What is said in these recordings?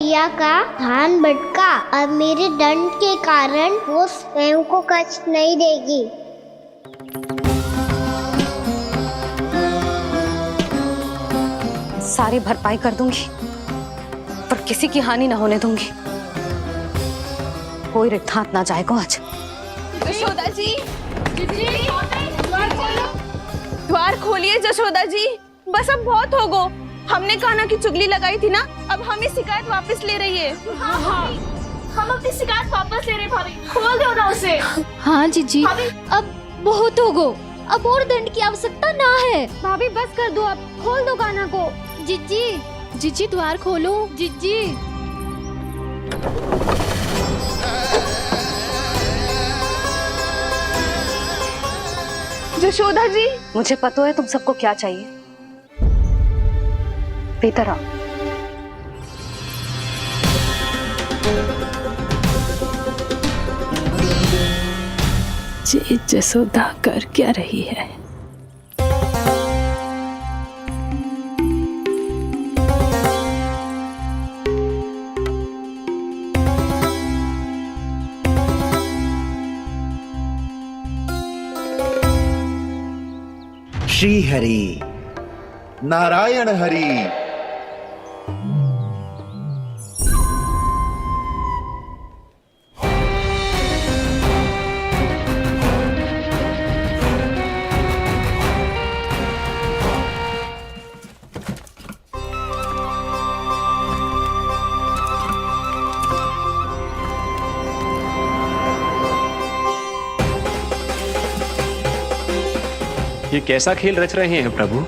मैया का ध्यान भटका। अब मेरे दंड के कारण वो स्वयं को कष्ट नहीं देगी। सारी भरपाई कर दूंगी, पर किसी की हानि न होने दूंगी। कोई रिक्त हाथ ना जाएगा आज। जशोदा जी, द्वार खोलिए जशोदा जी। बस अब बहुत हो गो। हमने कान्हा की चुगली लगाई थी ना, अब हम ही शिकायत वापस ले रही है। हाँ, हम अपनी शिकायत वापस ले रहे हैं भाभी। खोल दो ना उसे। हाँ जीजी, अब बहुत हो गो। अब और दंड की आवश्यकता ना है। भाभी बस कर दो, अब खोल दो कान्हा को। जीजी, जीजी द्वार खोलो। जीजी, जशोदा जी, मुझे पता है तुम सबको क्या चाहिए। भीतर आओ। जी जसोदा कर क्या रही है? श्री हरि नारायण हरि। ये कैसा खेल रच रहे हैं प्रभु?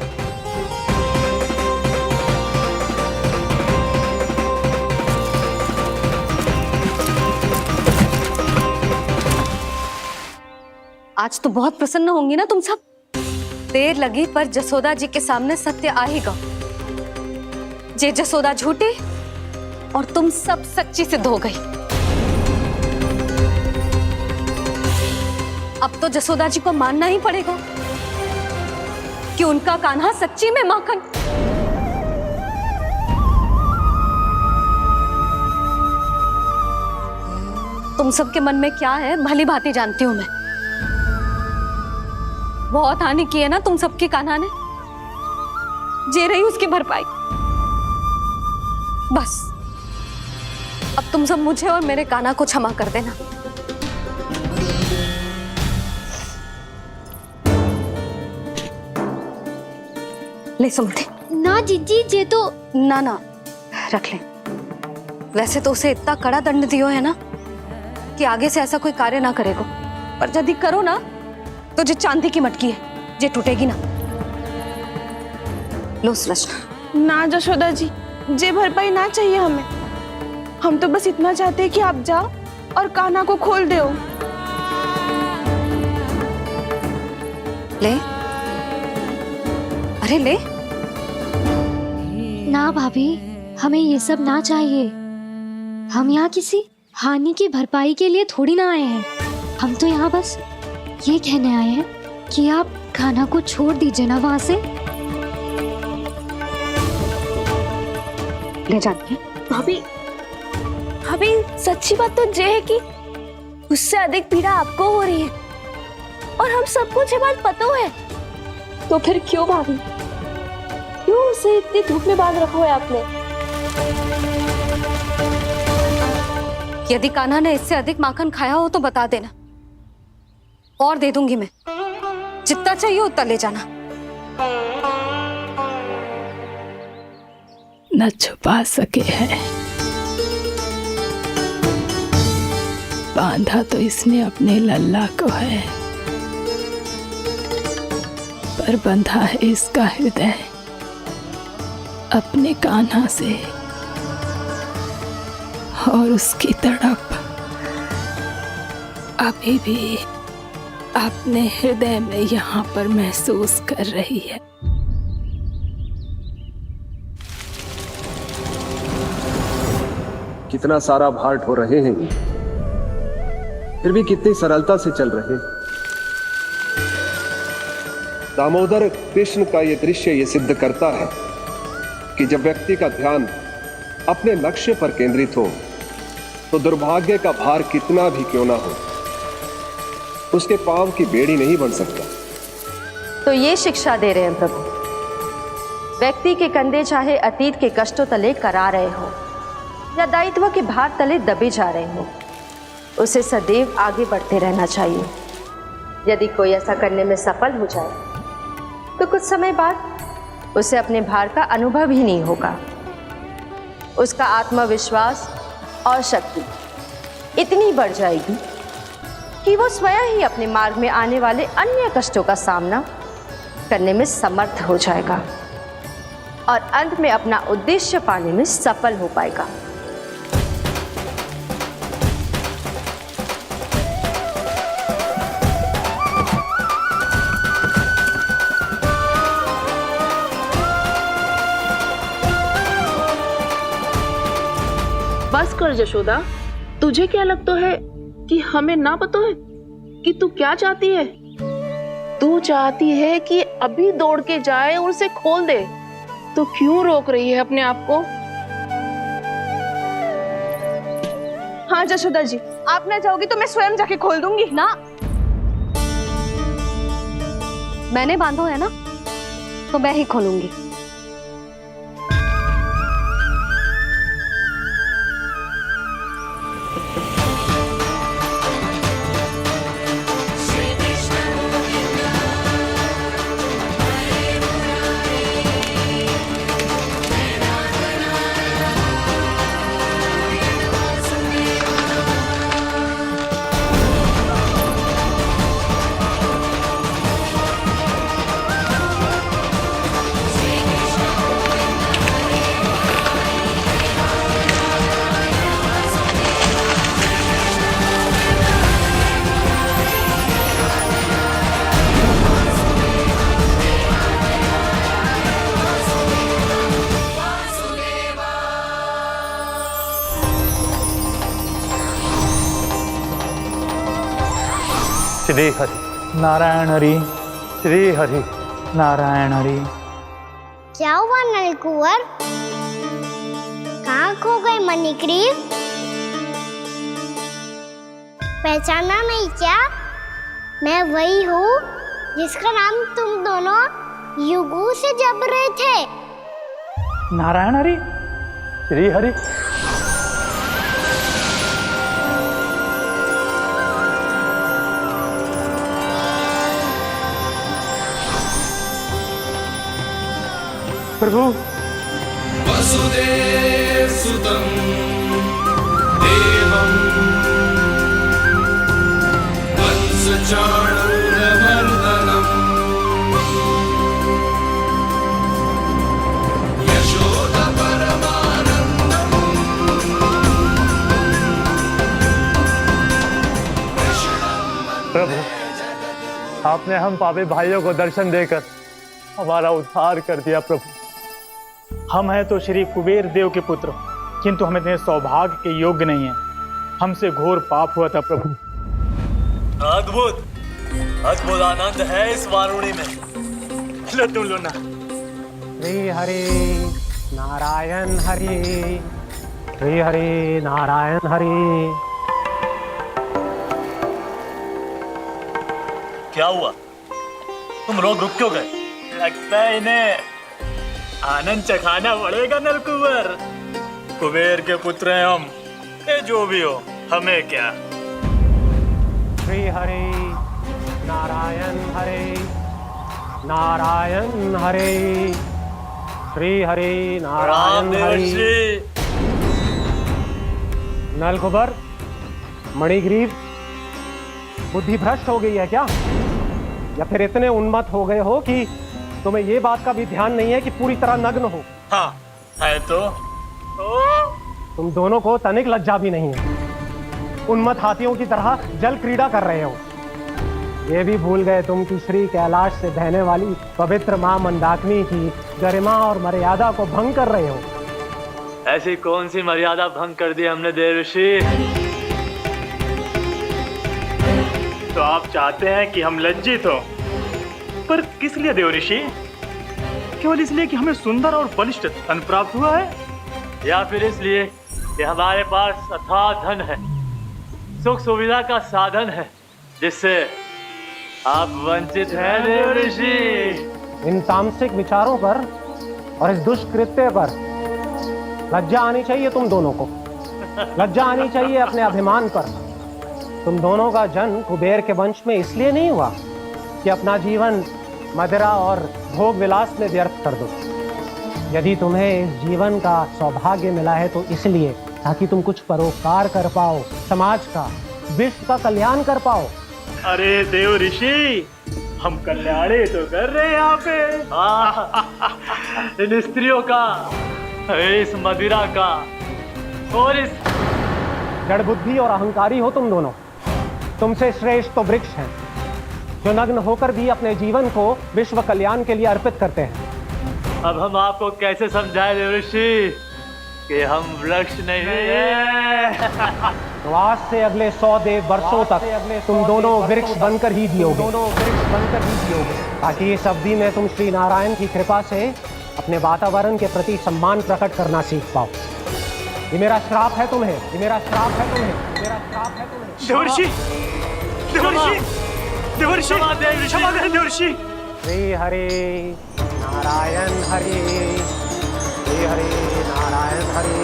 आज तो बहुत प्रसन्न होंगी ना तुम सब। देर लगी पर जसोदा जी के सामने सत्य आएगा। जे जसोदा झूठी और तुम सब सच्ची सिद्ध हो गई। अब तो जसोदा जी को मानना ही पड़ेगा कि उनका कान्हा सच्ची में माखन। तुम सबके मन में क्या है भली भांति जानती हूं मैं। बहुत हानि की है ना तुम सबकी कान्हा ने। जे रही उसकी भरपाई। बस अब तुम सब मुझे और मेरे कान्हा को क्षमा कर देना। ले सुमति। ना जीजी, जे तो ना ना रख ले। वैसे तो उसे इतना कड़ा दंड दियो है ना कि आगे से ऐसा कोई कार्य ना करेगा। पर यदि करो ना तो जो चांदी की मटकी है जे टूटेगी ना। लो सृष्टा। ना जशोदा जी, जे भरपाई ना चाहिए हमें। हम तो बस इतना चाहते हैं कि आप जाओ और कान्हा को खोल दो। ले, अरे ले। ना भाभी, हमें ये सब ना चाहिए। हम यहाँ किसी हानि की भरपाई के लिए थोड़ी ना आए हैं। हम तो यहाँ बस ये कहने आए हैं कि आप कान्हा को छोड़ दीजिए ना वहां से। ले जाती है। भाभी, भाभी सच्ची बात तो ये है कि उससे अधिक पीड़ा आपको हो रही है और हम सबको ये बात पता है। तो फिर क्यों भाभी, क्यों उसे इतनी धूप में बांध रखा है आपने? यदि कान्हा ने इससे अधिक माखन खाया हो तो बता देना, और दे दूंगी मैं। जितना चाहिए उतना ले जाना। न छुपा सके है। बांधा तो इसने अपने लल्ला को है, पर बंधा है इसका हृदय अपने कान्हा से। और उसकी तड़प अभी भी अपने हृदय में यहाँ पर महसूस कर रही है। कितना सारा भार ढो रहे हैं, फिर भी कितनी सरलता से चल रहे हैं। दामोदर कृष्ण का ये दृश्य ये सिद्ध करता है कि जब व्यक्ति का ध्यान अपने लक्ष्य पर केंद्रित हो तो दुर्भाग्य का भार कितना भी क्यों ना हो, उसके पांव की बेड़ी नहीं बन सकता। तो ये शिक्षा दे रहे हैं प्रभु, व्यक्ति के कंधे चाहे अतीत के कष्टों तले करा रहे हो या दायित्व के भार तले दबे जा रहे हो, उसे सदैव आगे बढ़ते रहना चाहिए। यदि कोई ऐसा करने में सफल हो जाए तो कुछ समय बाद उसे अपने भार का अनुभव ही नहीं होगा। उसका आत्मविश्वास और शक्ति इतनी बढ़ जाएगी कि वो स्वयं ही अपने मार्ग में आने वाले अन्य कष्टों का सामना करने में समर्थ हो जाएगा और अंत में अपना उद्देश्य पाने में सफल हो पाएगा। बस कर जशोदा, तुझे क्या लगता है कि हमें ना पता है कि तू क्या चाहती है? तू चाहती है कि अभी दौड़ के जाए और उसे खोल दे, तो क्यों रोक रही है अपने आप को? हाँ जशोदा जी, आप ना जाओगी तो मैं स्वयं जाके खोल दूंगी। ना, मैंने बांधो है ना, तो मैं ही खोलूंगी। श्री हरि नारायण हरि, श्री हरि नारायण हरि। क्या हुआ नलकुंवर? कहाँ खो गए मणिग्रीव? पहचाना नहीं क्या? मैं वही हूँ जिसका नाम तुम दोनों युगों से जप रहे थे। नारायण हरि, श्री हरि। प्रभु वसुदेव सुतं देवं वंशचाणूरमर्दनम् यशोदा परमानन्दम् प्रभु, आपने हम पापी भाइयों को दर्शन देकर हमारा उद्धार कर दिया। प्रभु, हम हैं तो श्री कुबेर देव के पुत्र, किंतु हम इतने सौभाग्य के योग्य नहीं हैं। हमसे घोर पाप हुआ था प्रभु। अद्भुत अद्भुत आनंद है इस वारुणी में। लो तुम लो ना। श्री हरि नारायण हरि, श्री हरि नारायण हरि। क्या हुआ, तुम रुक क्यों गए? लगता है इन्हें आनंद चखाना पड़ेगा नलकुंवर। कुबेर के पुत्र हैं हम, ये जो भी हो हमें क्या। श्री हरि नारायण हरि, नारायण हरि, श्री हरि नारायण हरि। नलकुबर, मणिग्रीव, बुद्धि भ्रष्ट हो गई है क्या? या फिर इतने उन्मत्त हो गए हो कि तुम्हें ये बात का भी ध्यान नहीं है कि पूरी तरह नग्न हो? हाँ है तो। तुम दोनों को तनिक लज्जा भी नहीं है। उन्मत्त हाथियों की तरह जल क्रीड़ा कर रहे हो। ये भी भूल गए तुम कि श्री कैलाश से बहने वाली पवित्र मां मंदाकिनी की गरिमा और मर्यादा को भंग कर रहे हो। ऐसी कौन सी मर्यादा भंग कर दी हमने देव ऋषि? तो आप चाहते हैं कि हम लज्जित हो, पर किस लिए देव ऋषि? केवल इसलिए कि हमें सुंदर और बलिष्ठ धन प्राप्त हुआ है? या फिर इसलिए कि हमारे पास अथाह धन है, सुख सुविधा का साधन है, जिससे आप वंचित हैं देव ऋषि। इन तामसिक विचारों पर और इस दुष्कृत्य पर लज्जा आनी चाहिए तुम दोनों को। लज्जा आनी चाहिए अपने अभिमान पर। तुम दोनों का जन्म कुबेर के वंश में इसलिए नहीं हुआ कि अपना जीवन मदिरा और भोग विलास में व्यर्थ कर दो। यदि तुम्हें इस जीवन का सौभाग्य मिला है तो इसलिए ताकि तुम कुछ परोपकार कर पाओ, समाज का, विश्व का कल्याण कर पाओ। अरे देव ऋषि, हम कल्याणी तो कर रहे हैं यहाँ पे। इन स्त्रियों का, इस मदिरा का और इस जड़ बुद्धि और अहंकारी हो तुम दोनों। तुमसे श्रेष्ठ तो वृक्ष हैं जो नग्न होकर भी अपने जीवन को विश्व कल्याण के लिए अर्पित करते हैं। अब हम आपको कैसे समझाएं देव ऋषि कि हम वृक्ष नहीं हैं। तो आज से अगले 100 देव वर्षों तक तुम दोनों वृक्ष बनकर ही जियोगे, ताकि इस अवधि में तुम श्री नारायण की कृपा से अपने वातावरण के प्रति सम्मान प्रकट करना सीख पाओ। ये मेरा श्राप है तुम्हें, ये मेरा श्राप है तुम्हें, मेरा श्राप है तुम्हें। देवर्षि, देवर्षि, देवर्षि, देवर्षि। श्री हरि नारायण हरि, श्री हरि नारायण हरि।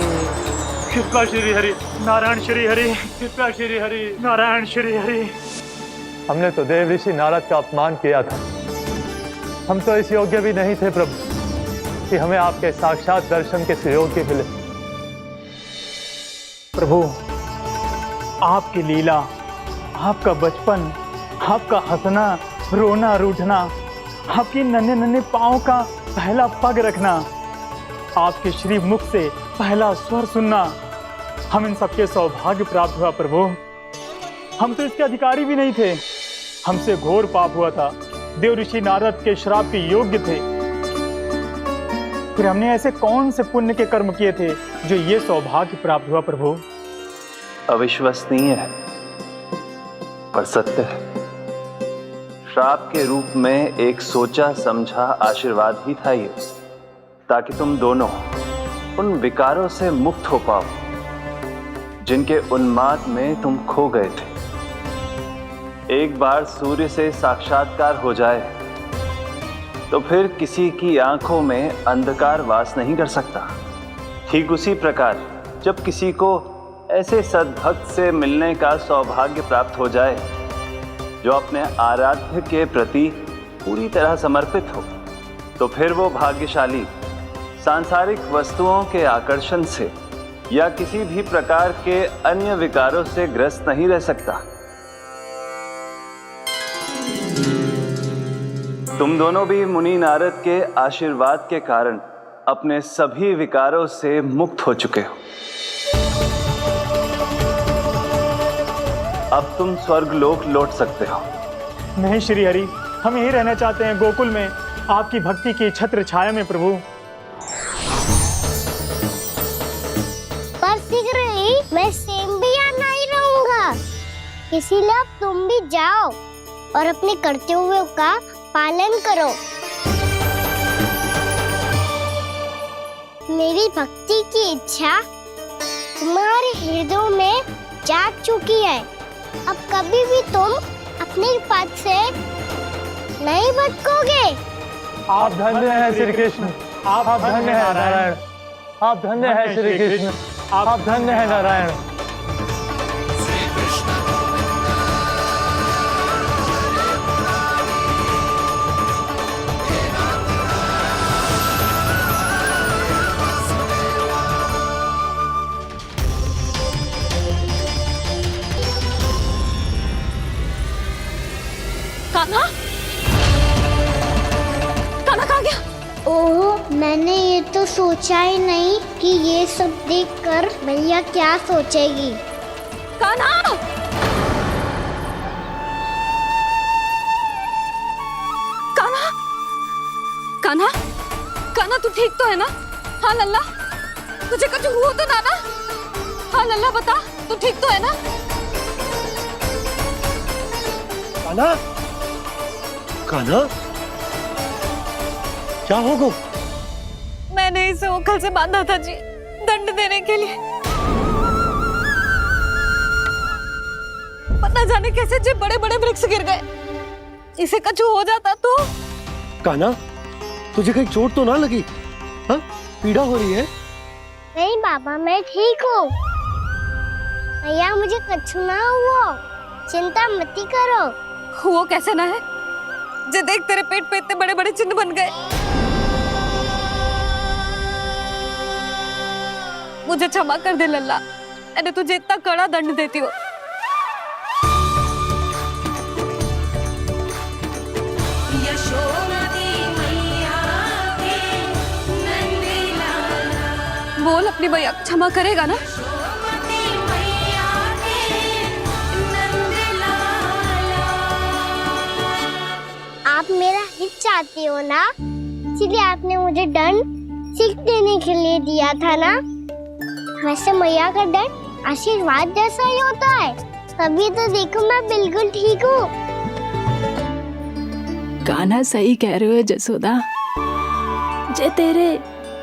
कृपा श्री हरि नारायण श्री हरि, कृपा श्री हरि नारायण श्री हरि। हमने तो देव ऋषि नारद का अपमान किया था। हम तो इस योग्य भी नहीं थे प्रभु कि हमें आपके साक्षात दर्शन के सुयोग्य मिले। प्रभु, आपकी लीला, आपका बचपन, आपका हंसना, रोना, रूठना, आपकी नन्हे नन्हे पाँव का पहला पग रखना, आपके श्री मुख से पहला स्वर सुनना, हम इन सबके सौभाग्य प्राप्त हुआ प्रभु। हम तो इसके अधिकारी भी नहीं थे। हमसे घोर पाप हुआ था, देव ऋषि नारद के श्राप के योग्य थे। फिर हमने ऐसे कौन से पुण्य के कर्म किए थे जो ये सौभाग्य प्राप्त हुआ प्रभु? अविश्वसनीय है पर सत्य है। श्राप के रूप में एक सोचा समझा आशीर्वाद ही था ये, ताकि तुम दोनों उन विकारों से मुक्त हो पाओ जिनके उन्माद में तुम खो गए थे। एक बार सूर्य से साक्षात्कार हो जाए तो फिर किसी की आंखों में अंधकार वास नहीं कर सकता। ठीक उसी प्रकार जब किसी को ऐसे सद्भक्त से मिलने का सौभाग्य प्राप्त हो जाए जो अपने आराध्य के प्रति पूरी तरह समर्पित हो, तो फिर वो भाग्यशाली सांसारिक वस्तुओं के आकर्षण से या किसी भी प्रकार के अन्य विकारों से ग्रस्त नहीं रह सकता। तुम दोनों भी मुनि नारद के आशीर्वाद के कारण अपने सभी विकारों से मुक्त हो चुके हो। अब तुम स्वर्गलोक लौट सकते हो। नहीं श्री हरि, हम यही रहना चाहते हैं, गोकुल में, आपकी भक्ति की छत्र छाया में प्रभु। पर शीघ्र ही मैं सेम्बिया नहीं रहूंगा, इसीलिए अब तुम भी जाओ और अपने कर्तव्यों का पालन करो। मेरी भक्ति की इच्छा तुम्हारे हृदयों में जाग चुकी है। अब कभी भी तुम अपने पद से नहीं भटकोगे। आप धन्य हैं श्री कृष्ण, आप धन्य हैं नारायण, आप धन्य हैं श्री कृष्ण, आप धन्य हैं नारायण। कान्हा, कान्हा कहाँ गया? ओह, मैंने ये तो सोचा ही नहीं कि ये सब देखकर भैया क्या सोचेगी। कान्हा! कान्हा! कान्हा! कान्हा, तू ठीक तो है ना? हाँ लल्ला, तुझे कुछ हुआ तो ना? हाँ लल्ला, बता, तू ठीक तो है ना? कान्हा, कान्हा, क्या होगा? मैंने इसे ओखल से बांधा था जी, दंड देने के लिए। पर न जाने कैसे जो बड़े बड़े वृक्ष गिर गए, इसे कछु हो जाता तो। कान्हा, तुझे कहीं चोट तो ना लगी? हाँ, पीड़ा हो रही है? नहीं बाबा, मैं ठीक हूँ। भैया मुझे कछु ना हुआ, चिंता मत करो। वो कैसे ना है, जे देख तेरे पेट पे इतने बड़े बड़े चिन्ह बन गए। मुझे क्षमा कर दे लल्ला, मैंने तुझे इतना कड़ा दंड देती हो। बोल अपनी भैया क्षमा करेगा ना? आप मेरा हित चाहते हो ना, इसलिए आपने मुझे दंड सीख देने के लिए दिया था ना। वैसे मैया का दंड आशीर्वाद जैसा ही होता है, तभी तो देखो मैं बिल्कुल ठीक हूँ। कान्हा सही कह रहे हो जसोदा, जे तेरे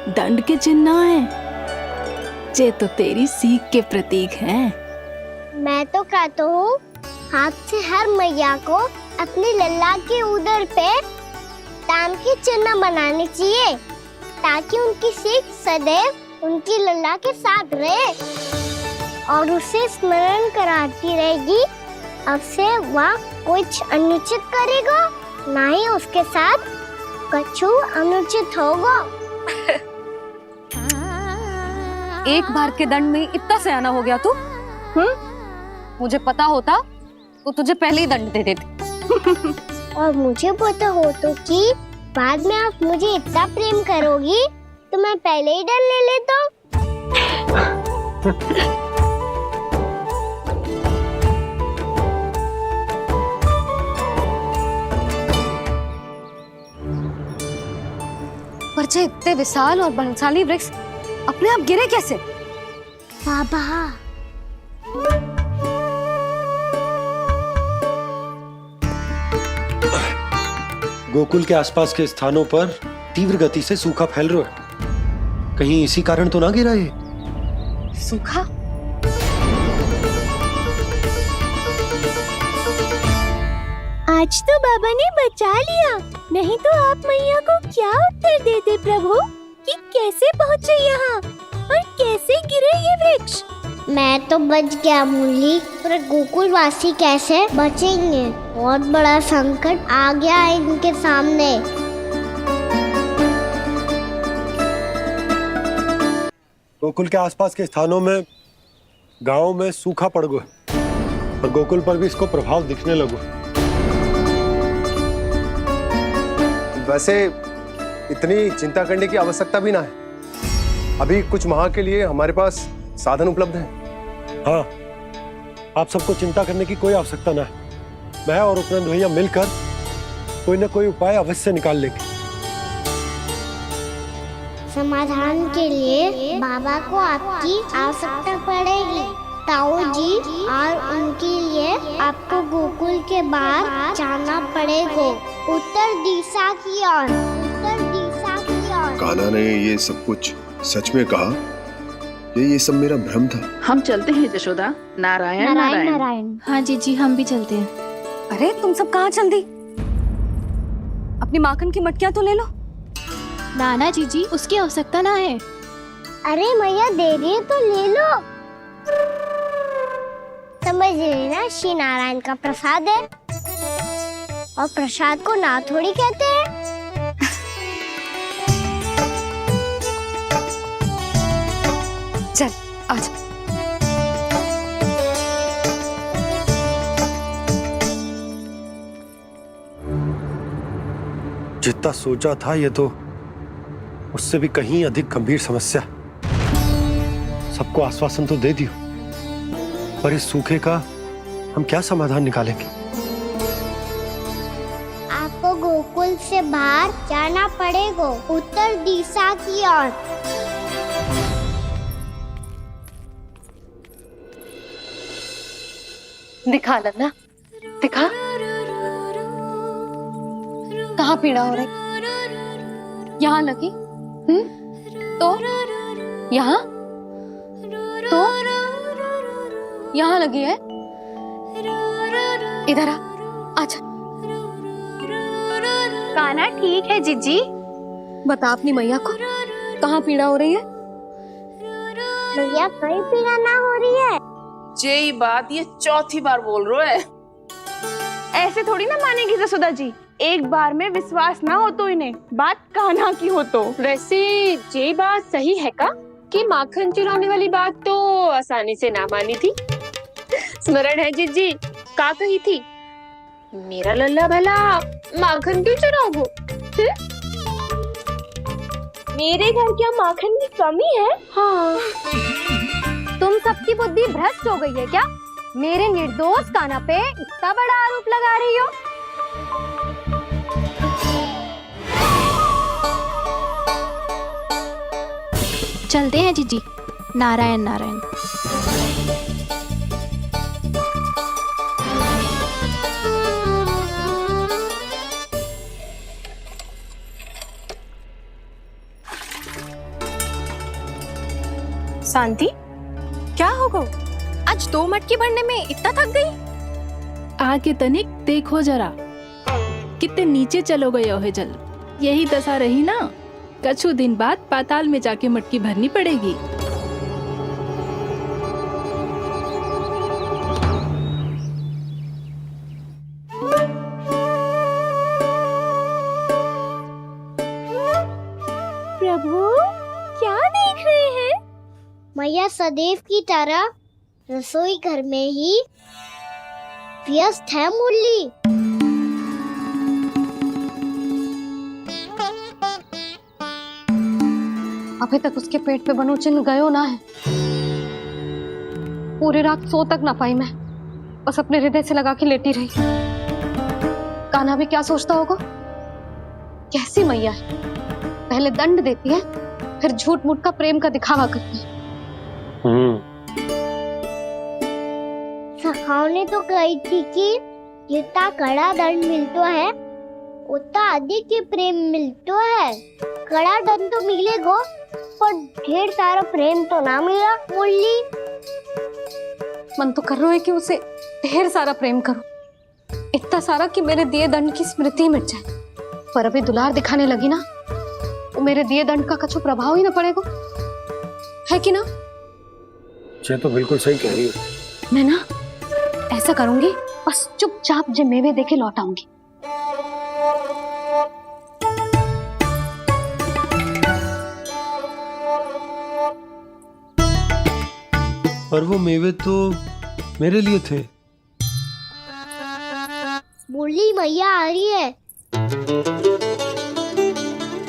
दंड के चिन्ह है, जे तो तेरी सीख के प्रतीक हैं। मैं तो कहता हूँ हाथ से हर मैया को अपने लल्ला के उदर पे ताम के चिन्ह बनाने चाहिए, ताकि उनकी सीख सदैव उनकी लल्ला के साथ रहे और उसे स्मरण कराती रहेगी। अब से वह कुछ अनुचित करेगा, ना ही उसके साथ कछु अनुचित होगा। एक बार के दंड में इतना सयाना हो गया तू? मुझे पता होता तो तुझे पहले ही दंड दे देती। और मुझे पता हो तो कि बाद में आप मुझे इतना प्रेम करोगी तो मैं पहले ही दंड ले लेता। पर जे इतने विशाल और बलशाली वृक्ष अपने आप गिरे कैसे? बाबा, गोकुल के आसपास के स्थानों पर तीव्र गति से सूखा फैल रहा है। कहीं इसी कारण तो ना गिरा ये? सूखा? आज तो बाबा ने बचा लिया, नहीं तो आप मैया को क्या उत्तर देते प्रभु कि कैसे पहुँचे यहाँ और कैसे गिरे ये वृक्ष। मैं तो बच गया मुरली, पर गोकुल वासी कैसे बचेंगे? बहुत बड़ा संकट आ गया है इनके सामने। गोकुल के आसपास के स्थानों में, गांवों में सूखा पड़ गया और गोकुल पर भी इसको प्रभाव दिखने लगा। वैसे इतनी चिंता करने की आवश्यकता भी ना है। अभी कुछ माह के लिए हमारे पास साधन उपलब्ध है। हाँ, आप सबको चिंता करने की कोई आवश्यकता ना है। मैं और उपनंद भैया मिलकर कोई ना कोई उपाय अवश्य निकाल लेंगे। समाधान के लिए बाबा को आपकी आवश्यकता पड़ेगी। ताऊ जी और उनके लिए आपको गोकुल के बाहर जाना पड़ेगा, उत्तर दिशा की ओर। उत्तर दिशा की ओर। कान्हा ने ये सब कुछ सच में कहा? ये सब मेरा भ्रम था। हम चलते हैं जशोदा। नारायण नारायण नारायण। हाँ जी, हम भी चलते हैं। अरे तुम सब कहाँ चल दी? अपनी माखन की मटकियाँ तो ले लो। नाना जी, उसकी आवश्यकता ना है। अरे मैया दे रही है तो ले लो। समझ लेना, श्री नारायण का प्रसाद है और प्रसाद को ना थोड़ी कहते हैं। चल आज। जितना सोचा था ये तो उससे भी कहीं अधिक गंभीर समस्या। सबको आश्वासन तो दे दियो, पर इस सूखे का हम क्या समाधान निकालेंगे? आपको गोकुल से बाहर जाना पड़ेगा, उत्तर दिशा की ओर। दिखा लल्ला, दिखा। कहाँ पीड़ा हो रही? यहाँ लगी? तो यहाँ यहाँ लगी है। इधर आ, आजा। कान्हा ठीक है जीजी। बता अपनी मैया को कहाँ पीड़ा हो रही है। मैया कहीं पीड़ा ना हो रही है। यही बात ये चौथी बार बोल रहे है। ऐसे थोड़ी ना मानेगी जसोदा जी, एक बार में विश्वास ना हो तो इन्हें, बात कान्हा की हो तो। वैसे ये बात सही है का कि माखन चुराने वाली बात तो आसानी से ना मानी थी। स्मरण है जीजी का कही थी, मेरा लल्ला भला माखन क्यों चुराओ। मेरे घर क्या माखन की कमी है? हाँ। तुम सबकी बुद्धि भ्रष्ट हो गई है क्या? मेरे निर्दोष कान्हा पे इतना बड़ा आरोप लगा रही हो। चलते हैं जीजी। नारायण नारायण। शांति, क्या हो गो? आज 2 मटकी भरने में इतना थक गई? आके तनिक देखो जरा, कितने नीचे चलो गए हो जल। यही दशा रही ना, कछु दिन बाद पाताल में जाके मटकी भरनी पड़ेगी। प्रभु क्या देख रहे हैं? मैया सदैव की तरह रसोई घर में ही व्यस्त है मुरली। अभी तक उसके पेट पे बनो चिन्ह गयो ना है। पूरी रात सो तक ना पाई मैं, बस अपने हृदय से लगा के लेटी रही। कान्हा भी क्या सोचता होगा, कैसी मैया है, पहले दंड देती है फिर झूठ मूठ का प्रेम का दिखावा करती है। सखाओ ने तो कही थी कि जितना कड़ा दंड मिलता है उतना अधिक ही प्रेम मिलता है। कड़ा दंड तो मिलेगा पर ढेर सारा प्रेम तो ना मिला मुरली। मन तो कर रहा है कि उसे ढेर सारा प्रेम करूं, इतना सारा कि मेरे दिए दंड की स्मृति मिट जाए। पर अभी दुलार दिखाने लगी ना, वो मेरे दिए दंड का कछु प्रभाव ही ना पड़ेगा, है कि ना? ये तो बिल्कुल सही कह रही हो। मैं ना ऐसा करूंगी, बस चुपचाप जे मेवे देके लौट आऊंगी। पर वो मेवे तो मेरे लिए थे। मुरली मैया आ रही है।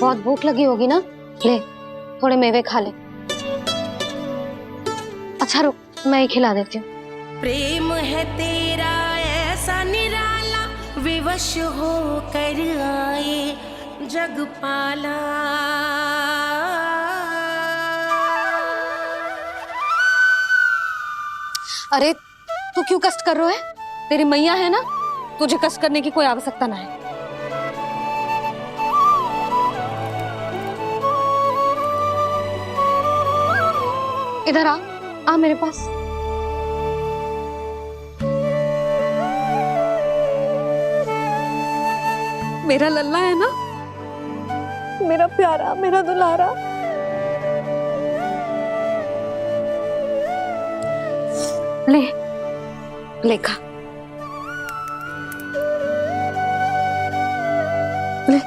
बहुत भूख लगी होगी ना, ले थोड़े मेवे खा ले। अच्छा रुक, मैं ही खिला देती हूँ। प्रेम है तेरा ऐसा निराला, विवश हो कर आए जगपाला। अरे तू क्यों कष्ट कर रहा है? तेरी मैया है ना, तुझे कष्ट करने की कोई आवश्यकता ना है। इधर आ मेरे पास। मेरा लल्ला है ना, मेरा प्यारा, मेरा दुलारा। ले ले खा, ले।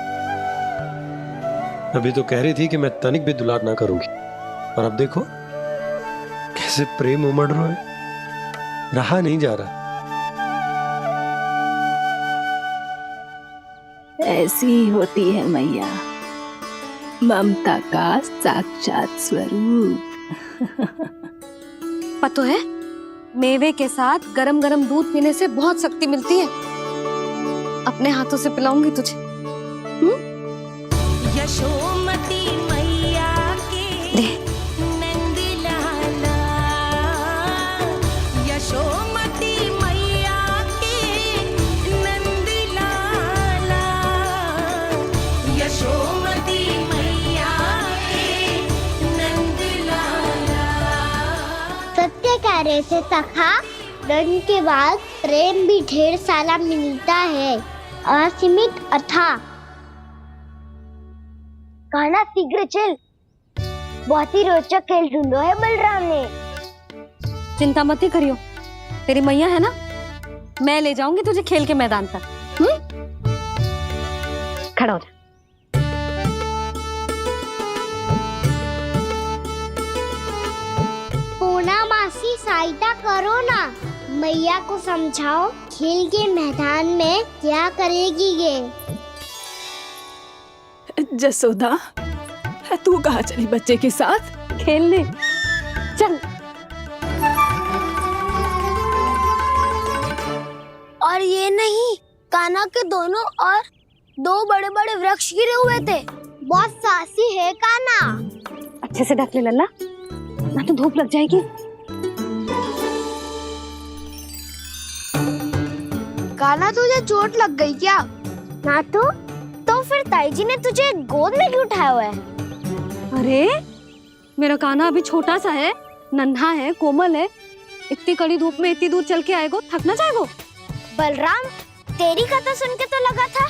अभी तो कह रही थी कि मैं तनिक भी दुलार ना करूंगी, और अब देखो कैसे प्रेम उमड़ रहा है, रहा नहीं जा रहा। ऐसी ही होती है मैया, ममता का साक्षात स्वरूप। पता है, मेवे के साथ गरम गरम दूध पीने से बहुत शक्ति मिलती है। अपने हाथों से पिलाऊंगी तुझे। यशोमती मैया के नंद लाला, यशोमती मैया के नंद लाला, यशोमती मैया के नंद लाला। सत्य कह रहे जैसे सखा दंड के बाद प्रेम भी ढेर सारा मिलता है, असीमित अथा। कान्हा शीघ्र चल, बहुत ही रोचक खेल ढूंढो है बलराम ने। चिंता मत ही करियो, तेरी मैया है ना, मैं ले जाऊंगी तुझे खेल के मैदान तक। खड़ा हो जा। पूना मासी सहायता करो ना, मैया को समझाओ खेल के मैदान में क्या करेगी ये। जसोदा, तू कहाँ चली बच्चे के साथ? खेलने चल। और ये नहीं, कान्हा के दोनों और दो बड़े बड़े वृक्ष गिरे हुए थे। बहुत साहसी है कान्हा। अच्छे से ढक ले लल्ला, ना तो धूप लग जाएगी। कान्हा तुझे चोट लग गई क्या? ना तो फिर ताई जी ने तुझे गोद में क्यों उठाया हुआ है? अरे मेरा कान्हा अभी छोटा सा है, नन्हा है, कोमल है। इतनी कड़ी धूप में इतनी दूर चल के आएगो, थक ना जाएगो। बलराम, तेरी कथा सुन के तो लगा था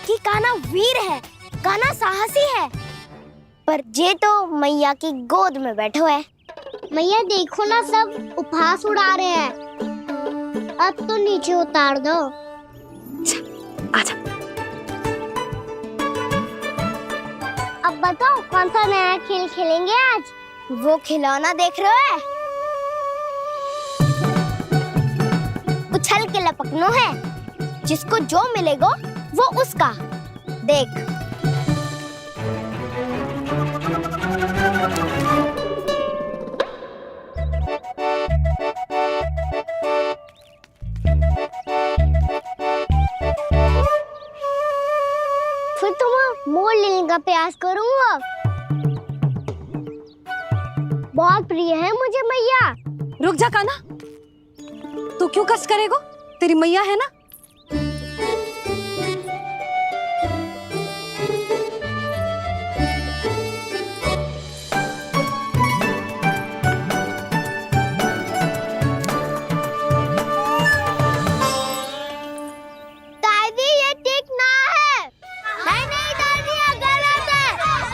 कि कान्हा वीर है, कान्हा साहसी है, पर जे तो मैया की गोद में बैठो है। मैया देखो ना, सब उपहास उड़ा रहे हैं। अब तो नीचे उतार दो। आजा। अब बताओ कौन सा नया खेल खेलेंगे आज? वो खिलौना देख रहे हो? उछल के लपकनो है, जिसको जो मिलेगा वो उसका। देख। फिर तुम मोड़ लेने का प्रयास करूंगा। बहुत प्रिय है मुझे मैया। रुक जा कान्हा, तू क्यों कष्ट करेगो? तेरी मैया है ना। दादी ये ठीक ना है। नहीं नहीं दादी, ये गलत है,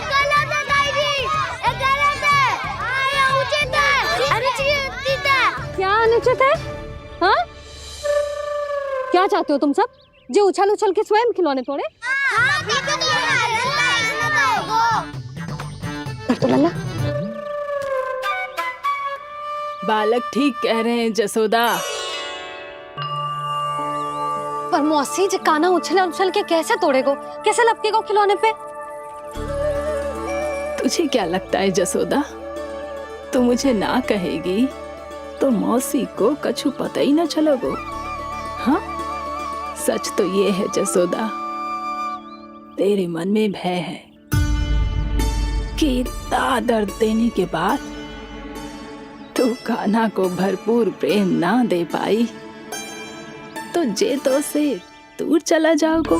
गलत है दादी, ये गलत है, ये उचित है, अनुचित है। क्या अनुचित है? हाँ? क्या चाहते हो तुम सब? जो उछल उछल के स्वयं खिलौने तोड़े? तो लल्ला, बालक ठीक कह रहे हैं जसोदा। पर मौसी, जे कान्हा उछल उछल के कैसे तोड़ेगो, कैसे लपकेगो खिलौने पे? तुझे क्या लगता है जसोदा, तू मुझे ना कहेगी तो मौसी को कछु पता ही ना चलोगो। हाँ, सच तो ये है जसोदा, तेरे मन में भय है कि इतना दर्द देने के बाद तू कान्हा को भरपूर प्रेम ना दे पाई तो जेतो से दूर चला जाओगो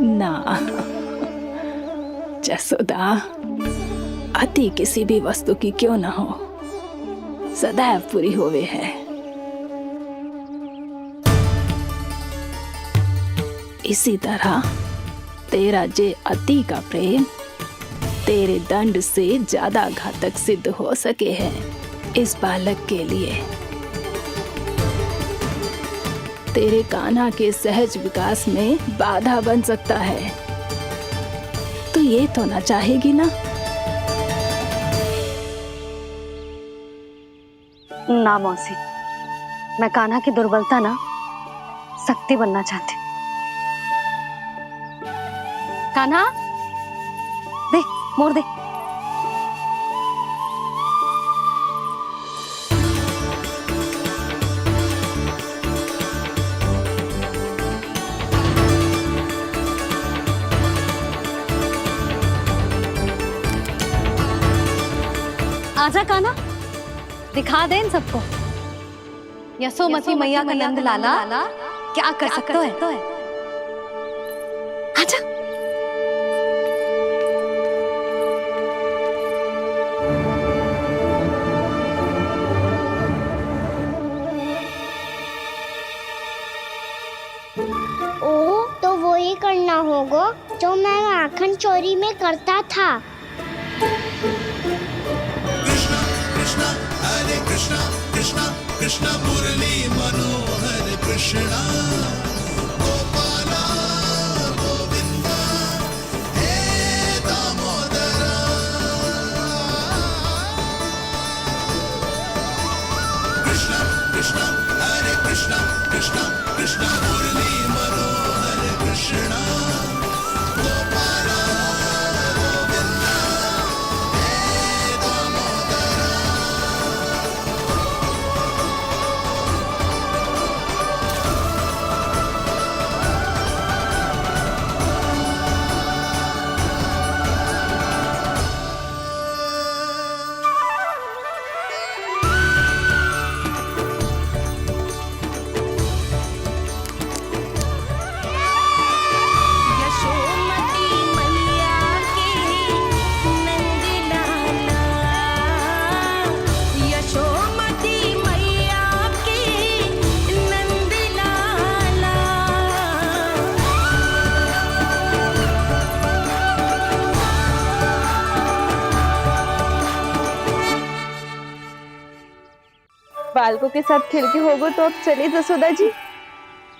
ना। जसोदा, अति किसी भी वस्तु की क्यों ना हो, सदैव पूरी होवे है। इसी तरह तेरा जे अति का प्रेम तेरे दंड से ज्यादा घातक सिद्ध हो सके है इस बालक के लिए। तेरे कान्हा के सहज विकास में बाधा बन सकता है, तो ये तो ना चाहेगी ना? ना मौसी, मैं कान्हा की दुर्बलता ना शक्ति बनना चाहती। कान्हा, दे, मोड़ दे। आजा कान्हा, दिखा दे इन सबको यशोमती मैया का नंद लाला क्या कर सकता है। आजा। जो मैं माखन चोरी में करता था। कृष्णा कृष्णा हरे कृष्णा कृष्णा कृष्णा मुरली मनोहर कृष्णा गोपाला गोविंदा हे दामोदरा। कृष्णा कृष्णा हरे कृष्णा कृष्णा कृष्णा मुरली मनोहर कृष्णा गोपाला गोविंदा हे दामोदरा। यशोमती मैया के नंद लाला, यशोमती मैया के नंद लाला। बालकों के साथ खेल के होगो तो अब चलिए जसोदा जी।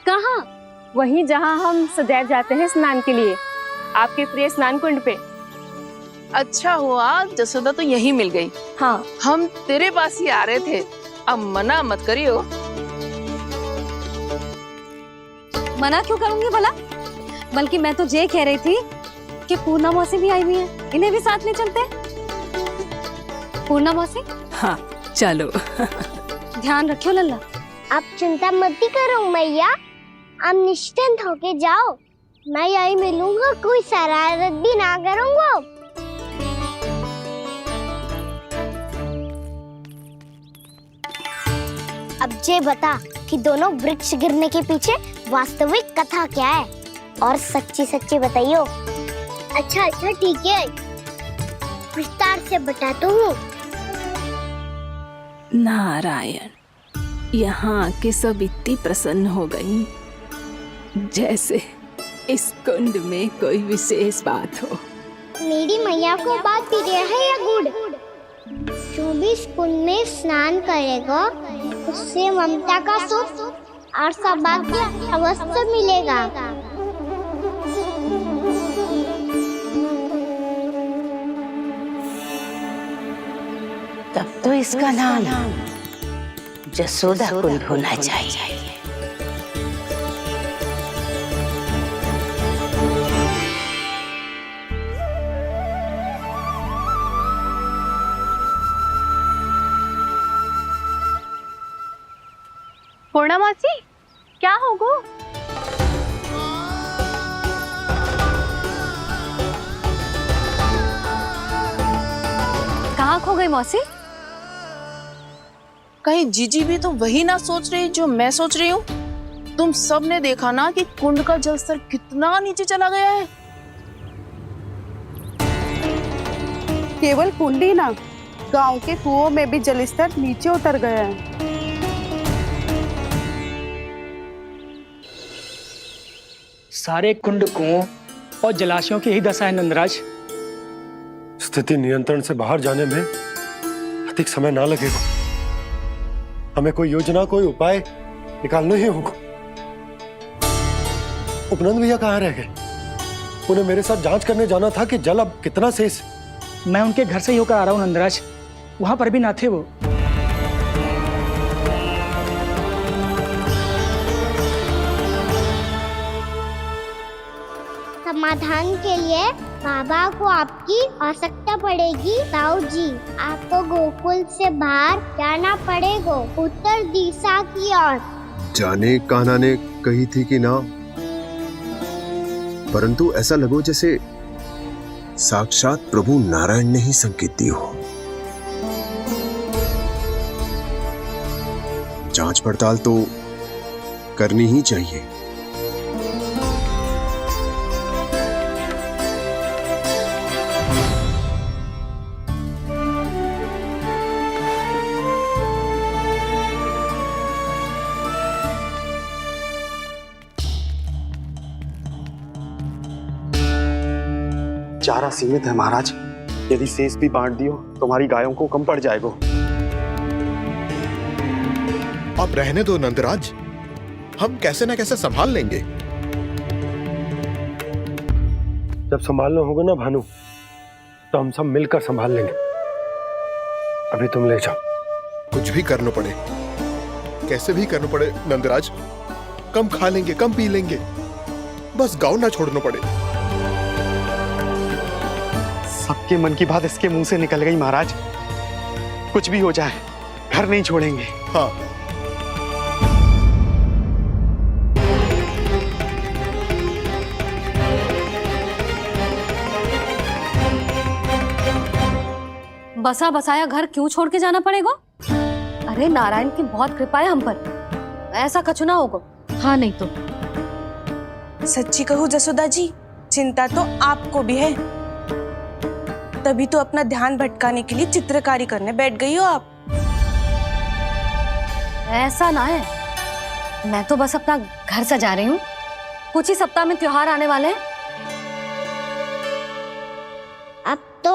कहाँ? वहीं जहाँ हम सदैव जाते हैं स्नान के लिए, आपके प्रिय स्नान कुंड पे। अच्छा हुआ जसोदा तो यही मिल गई। हाँ, हम तेरे पास ही आ रहे थे, अब मना मत करियो। मना क्यों करूंगी भला? बल्कि मैं तो ये कह रही थी कि पूर्णा मौसी भी आई हुई है, इन्हें भी साथ ले चलते हैं। पूर्णा मौसी, हाँ चलो। ध्यान रखियो लल्ला। आप चिंता मत करो मैया, आप निश्चिंत होके जाओ, मैं यही मिलूंगा, कोई शरारत भी ना करूंगा। अब ये बता कि दोनों वृक्ष गिरने के पीछे वास्तविक कथा क्या है, और सच्ची सच्ची बताइयो। अच्छा अच्छा ठीक है, विस्तार से बताता हूँ। नारायण, यहाँ के सब इतनी प्रसन्न हो गई जैसे इस कुंड में कोई विशेष बात हो। मेरी मैया को बात प्रिय है या गुड़? जो भी इस कुंड में स्नान करेगा उससे ममता का सुख और सौभाग्य अवश्य मिलेगा। तब तो इसका नाम जसोदा कुंड होना चाहिए। पूर्णा मौसी, क्या होगो? कहाँ खो गई मौसी? कहीं जीजी भी तो वही ना सोच रही जो मैं सोच रही हूँ। तुम सब ने देखा ना कि कुंड का जलस्तर कितना नीचे चला गया है। केवल कुंड ही ना, गांव के कुओं में भी जलस्तर नीचे उतर गया है। सारे कुंड, कुओं और जलाशयों की ही दशा है नंदराज। स्थिति नियंत्रण से बाहर जाने में अधिक समय ना लगेगा। हमें कोई योजना, कोई उपाय निकालना ही होगा। उपनंद भैया कहाँ रह गए? उन्हें मेरे साथ जांच करने जाना था कि जल अब कितना शेष। मैं उनके घर से ही होकर आ रहा हूँ नंदराज, वहां पर भी ना थे वो। समाधान के लिए बाबा को आपकी आवश्यकता पड़ेगी। ताऊ जी, आपको गोकुल से बाहर जाना पड़ेगा, उत्तर दिशा की ओर। जाने कान्हा ने कही थी कि ना, परंतु ऐसा लगो जैसे साक्षात प्रभु नारायण ने ही संकेत दी हो। जांच पड़ताल तो करनी ही चाहिए। चारा सीमित है महाराज। यदि शेष भी बांट दियो तो हमारी गायों को कम पड़ जाएगा। अब रहने दो नंदराज, हम कैसे न कैसे संभाल लेंगे। जब संभालना होगा ना भानु, तो हम सब मिलकर संभाल लेंगे। अभी तुम ले जाओ। कुछ भी करना पड़े, कैसे भी करना पड़े नंदराज, कम खा लेंगे, कम पी लेंगे, बस गांव ना छोड़ना पड़े। सबके मन की बात इसके मुंह से निकल गई महाराज। कुछ भी हो जाए घर नहीं छोड़ेंगे। हाँ, बसा बसाया घर क्यों छोड़ के जाना पड़ेगा? अरे नारायण की बहुत कृपा है हम पर, ऐसा कछु ना होगा। हाँ नहीं तो सच्ची कहूँ जसोदा जी, चिंता तो आपको भी है, तभी तो अपना ध्यान भटकाने के लिए चित्रकारी करने बैठ गई हो आप। ऐसा ना है, मैं तो बस अपना घर सजा रही हूँ। कुछ ही सप्ताह में त्योहार आने वाले हैं। अब तो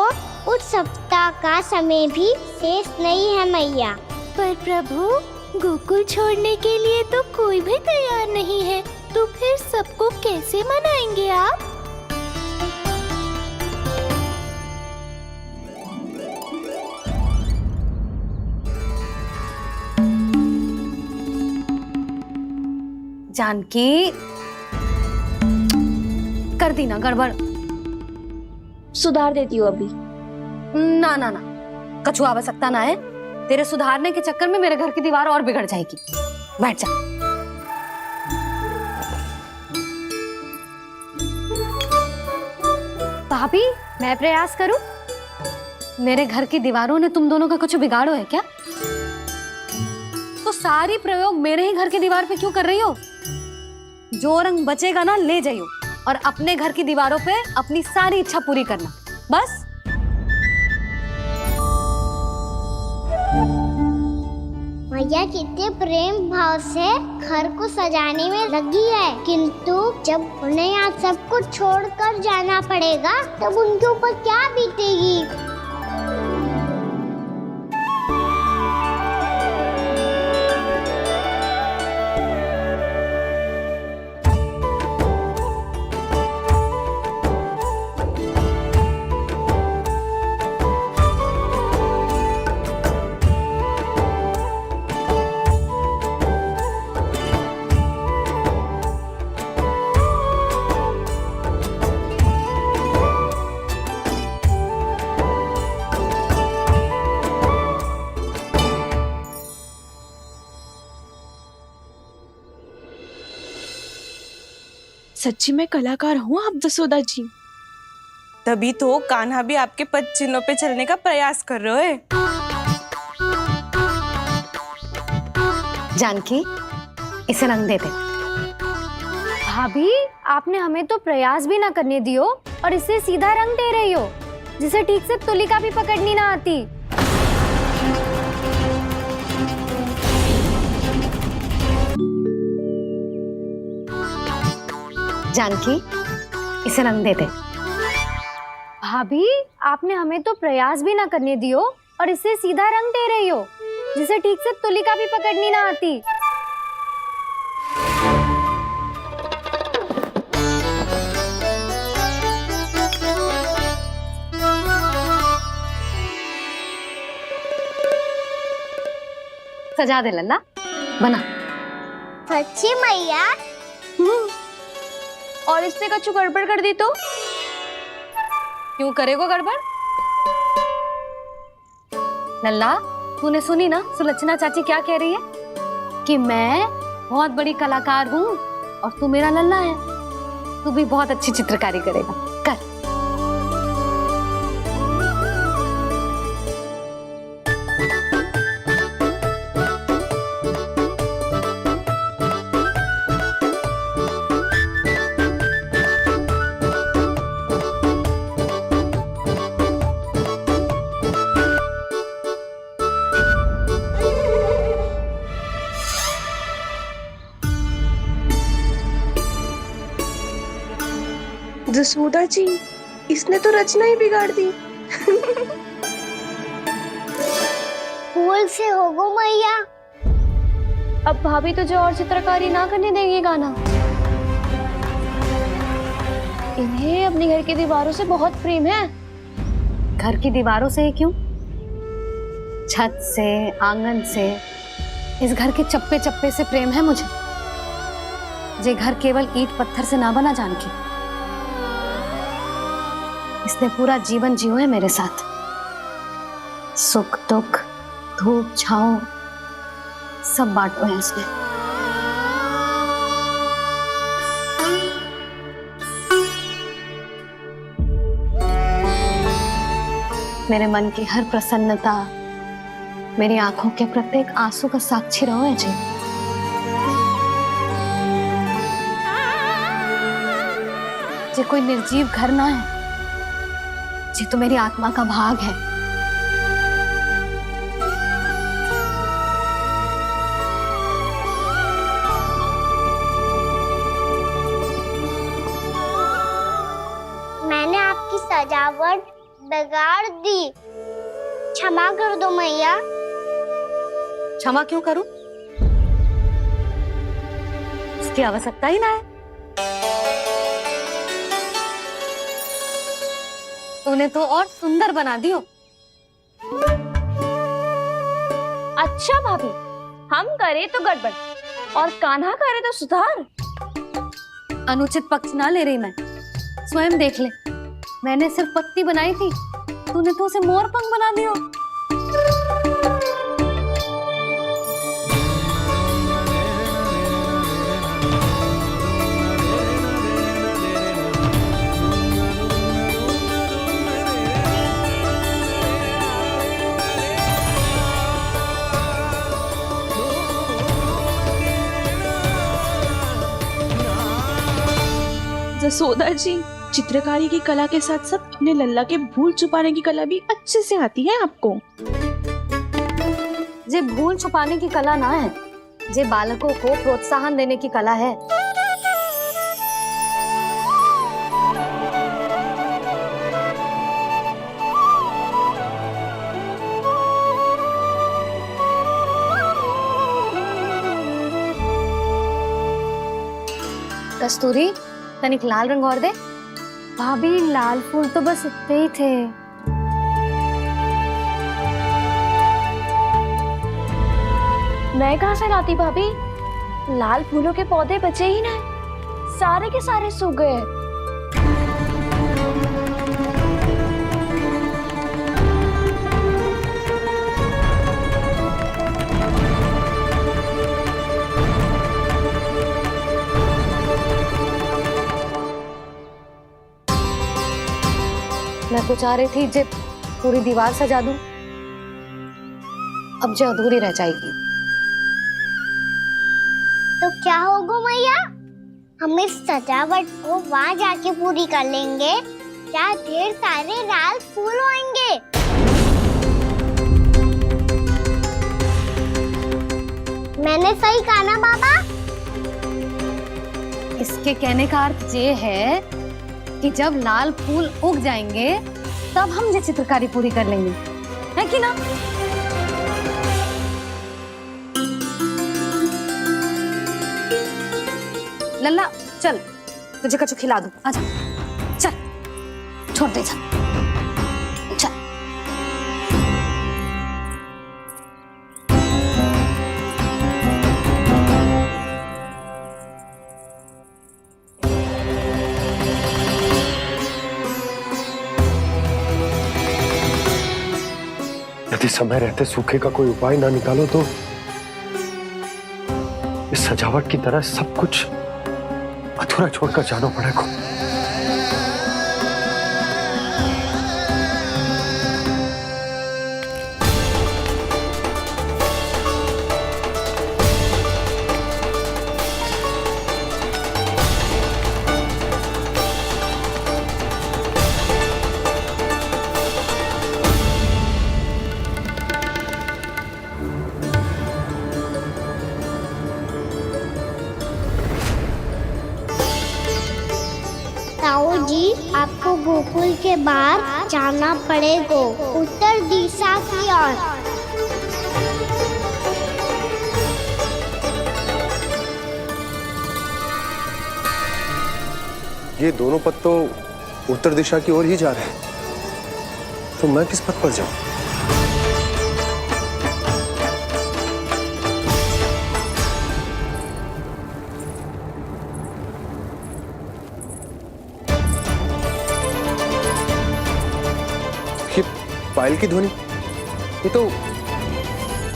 उस सप्ताह का समय भी शेष नहीं है मैया। पर प्रभु, गोकुल छोड़ने के लिए तो कोई भी तैयार नहीं है, तो फिर सबको कैसे मनाएंगे आप? जानकी, कर दी ना गड़बड़। सुधार देती हूँ अभी। ना ना ना, कछु आवश्यकता ना है। तेरे सुधारने के चक्कर में मेरे घर की दीवार और बिगड़ जाएगी। बैठ जा। भाभी, मैं प्रयास करूं? मेरे घर की दीवारों ने तुम दोनों का कुछ बिगाड़ो है क्या? तो सारी प्रयोग मेरे ही घर की दीवार पे क्यों कर रही हो? जो रंग बचेगा ना ले जाइयो, और अपने घर की दीवारों पे अपनी सारी इच्छा पूरी करना, बस। मैया कितने प्रेम भाव से घर को सजाने में लगी है, किंतु जब उन्हें यहाँ सब कुछ छोड़कर जाना पड़ेगा तब उनके ऊपर क्या बीतेगी। सच्ची में कलाकार हूँ आप जसोदा जी, तभी तो कान्हा भी आपके पद चिन्हों पे चलने का प्रयास कर रहे हैं। जानकी, इसे रंग दे दे। भाभी, आपने हमें तो प्रयास भी ना करने दियो और इसे सीधा रंग दे रही हो, जिसे ठीक से तुलिका भी पकड़नी ना आती। जानकी, इसे रंग दे दे। भाभी, आपने हमें तो प्रयास भी ना करने दियो और इसे सीधा रंग दे रही हो, जिसे ठीक से तुलिका भी पकड़नी ना आती। सजा दे लल्ला, बना। सच्ची मैया? और इसने कछु गड़बड़ कर दी तो? क्यों करेगो गड़बड़? लल्ला, तूने सुनी ना सुलक्षणा चाची क्या कह रही है? कि मैं बहुत बड़ी कलाकार हूँ और तू मेरा लल्ला है। तू भी बहुत अच्छी चित्रकारी करेगा, कर। जसोदा जी, इसने तो रचना ही बिगाड़ दी। फूल से होगो मैया। अब भाभी तुझे और चित्रकारी ना करने देंगी गाना। इन्हें अपने घर की दीवारों से बहुत प्रेम है। घर की दीवारों से ही क्यों, छत से, आंगन से, इस घर के चप्पे चप्पे से प्रेम है मुझे। ये घर केवल ईंट पत्थर से ना बना जानकी, इसने पूरा जीवन जियो है मेरे साथ। सुख दुख, धूप छांव सब बांटो है इसने। मेरे मन की हर प्रसन्नता, मेरी आंखों के प्रत्येक आंसू का साक्षी रहो है जी। ये कोई निर्जीव घर ना है, ये तो मेरी आत्मा का भाग है। मैंने आपकी सजावट बिगाड़ दी, क्षमा कर दो मैया। क्षमा क्यों करूं? इसकी आवश्यकता ही ना है। तूने तो और सुंदर बना दियो। अच्छा भाभी, हम करे तो गड़बड़ और कान्हा करे तो सुधार। अनुचित पक्ष ना ले रही मैं, स्वयं देख ले। मैंने सिर्फ पत्ती बनाई थी, तूने तो उसे मोर पंख बना दियो। जसोदा जी, चित्रकारी की कला के साथ साथ अपने लल्ला के भूल छुपाने की कला भी अच्छे से आती है आपको। ये भूल छुपाने की कला ना है, ये बालकों को प्रोत्साहन देने की कला है। कस्तूरी, तनिक लाल रंग और दे। भाभी, लाल फूल तो बस इतने ही थे। मैं कहाँ से लाती भाभी? लाल फूलों के पौधे बचे ही ना, सारे के सारे सूख गए। मैं तो चाह रही थी जे पूरी दीवार सजा दूं, अब जो अधूरी रह जाएगी। तो क्या होगा मैया, हम इस सजावट को वहाँ जाके पूरी कर लेंगे, क्या ढेर सारे लाल फूल होंगे। मैंने सही कहा ना बाबा? इसके कहने का अर्थ ये है कि जब लाल फूल उग जाएंगे तब हम ये चित्रकारी पूरी कर लेंगे, है कि ना? लल्ला चल, तुझे कछु खिला दूं, आजा, चल, छोड़ दे, चल। यदि समय रहते सूखे का कोई उपाय ना निकालो तो इस सजावट की तरह सब कुछ अधूरा छोड़कर जाना पड़ेगा। आपको गोकुल के बाहर जाना पड़ेगा, उत्तर दिशा की ओर। ये दोनों पथ तो उत्तर दिशा की ओर ही जा रहे हैं, तो मैं किस पथ पर जाऊं? ये पायल की ध्वनि, ये तो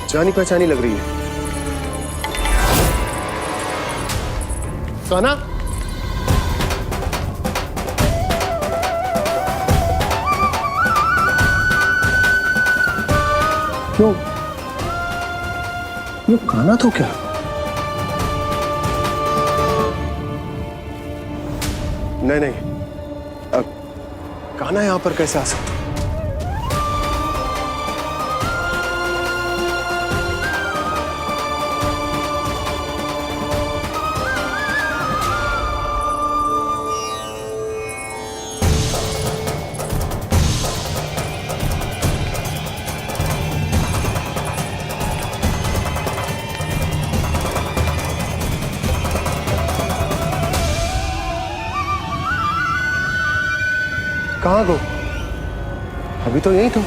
जानी पहचानी लग रही है। कान्हा, क्यों? ये कान्हा तो क्या? नहीं नहीं, अब कान्हा यहां पर कैसे आ सकता? कहाँ गो? अभी तो यही तो।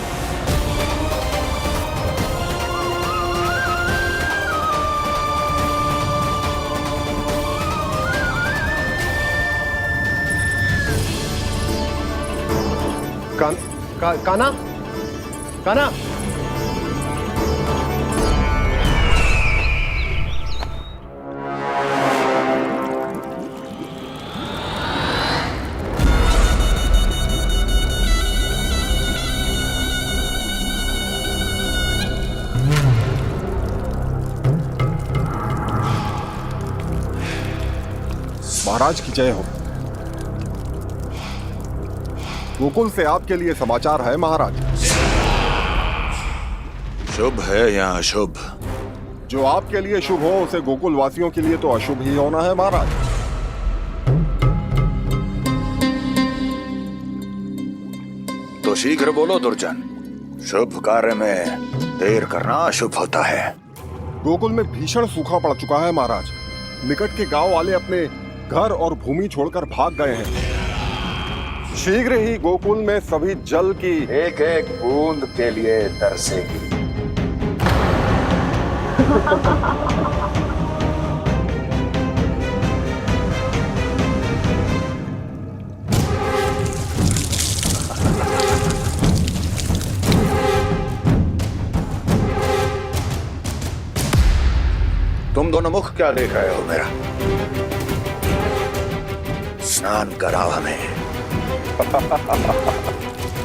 कान्हा, कान्हा, महाराज की जय हो। गोकुल से आपके लिए समाचार है महाराज। शुभ है या अशुभ? जो आपके लिए शुभ हो उसे गोकुल वासियों के लिए तो अशुभ ही होना है महाराज। तो शीघ्र बोलो दुर्जन, शुभ कार्य में देर करना अशुभ होता है। गोकुल में भीषण सूखा पड़ चुका है महाराज। निकट के गांव वाले अपने घर और भूमि छोड़कर भाग गए हैं। शीघ्र ही गोकुल में सभी जल की एक एक बूंद के लिए तरसेगी। तुम दोनों मुख क्या देख रहे हो मेरा? स्नान कराओ हमें।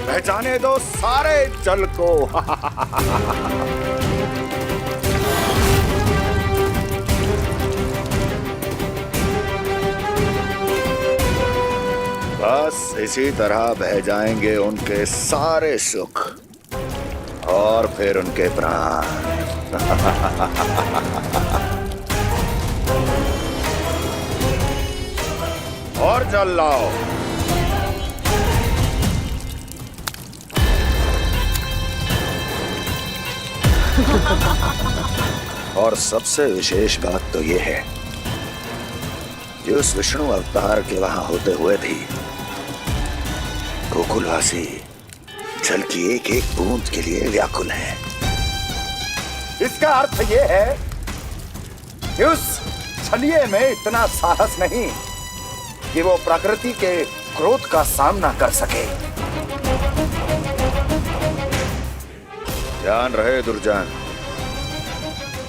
पहचाने दो सारे जल को। बस इसी तरह बह जाएंगे उनके सारे सुख और फिर उनके प्राण। और जल लाओ। और सबसे विशेष बात तो ये है कि उस विष्णु अवतार के वहां होते हुए भी गोकुलवासी जल की एक एक बूंद के लिए व्याकुल हैं। इसका अर्थ ये है कि उस छलिए में इतना साहस नहीं कि वो प्रकृति के क्रोध का सामना कर सके। ध्यान रहे दुर्जन,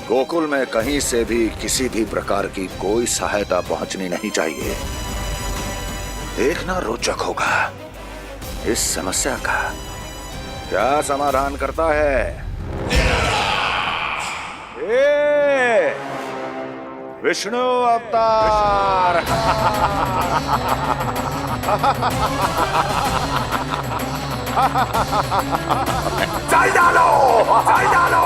गोकुल में कहीं से भी किसी भी प्रकार की कोई सहायता पहुंचनी नहीं चाहिए। देखना रोचक होगा इस समस्या का क्या समाधान करता है। विष्णु अवतार। चल डालो, चल डालो।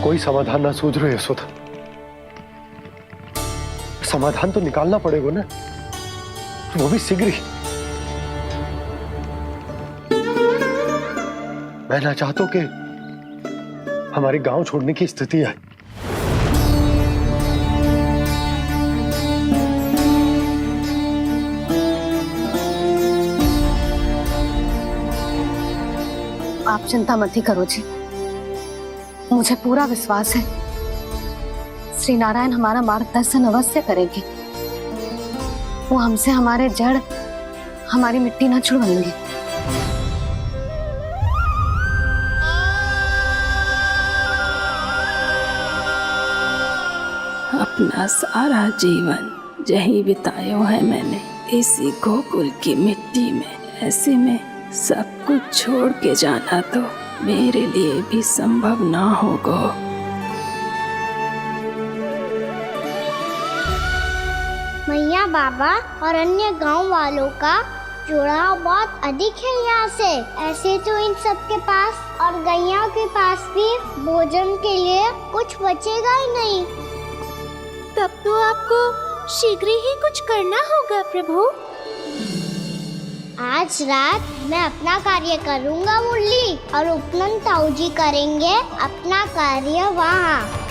कोई समाधान ना सूझ रहा है यशोदा। समाधान तो निकालना पड़ेगा ना, वो भी शीघ्र ही। मैं ना चाहता कि हमारे गांव छोड़ने की स्थिति आए। आप चिंता मत ही करो जी, मुझे पूरा विश्वास है श्री नारायण हमारा मार्गदर्शन अवश्य करेंगे। वो हमसे हमारे जड़, हमारी मिट्टी ना छुड़वाएंगे। अपना सारा जीवन यही बिताया है मैंने, इसी गोकुल की मिट्टी में। ऐसे में सब कुछ छोड़ के जाना तो मेरे लिए भी संभव ना होगा। मैया बाबा और अन्य गांव वालों का जुड़ाव बहुत अधिक है यहाँ से। ऐसे तो इन सब के पास और गैया के पास भी भोजन के लिए कुछ बचेगा ही नहीं। तब तो आपको शीघ्र ही कुछ करना होगा प्रभु। आज रात मैं अपना कार्य करूँगा मुरली, और उपनंद ताऊ जी करेंगे अपना कार्य वहाँ।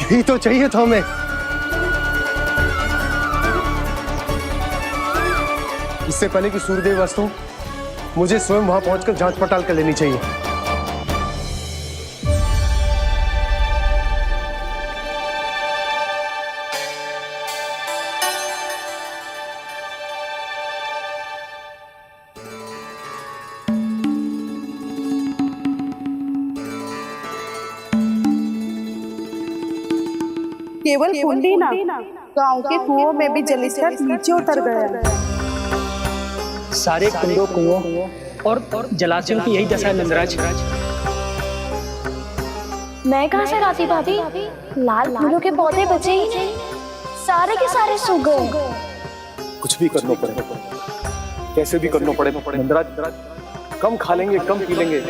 यही तो चाहिए था हमें। इससे पहले कि सूर्यदेव अस्त हो, मुझे स्वयं वहां पहुंचकर जांच पड़ताल कर लेनी चाहिए। केवल कुंडी ना, गांव के कुओं में भी जलस्तर नीचे उतर गया। सारे कुंडों, कुओं और जलाशयों की यही दशा है नंदराज। मैं कहाँ से लाती भाभी? लाल फूलों के पौधे बचे ही नहीं, सारे के सारे सूख गए। कुछ भी करना पड़ेगा, कैसे भी करना पड़ेगा नंदराज। कम खा लेंगे, कम पी लेंगे,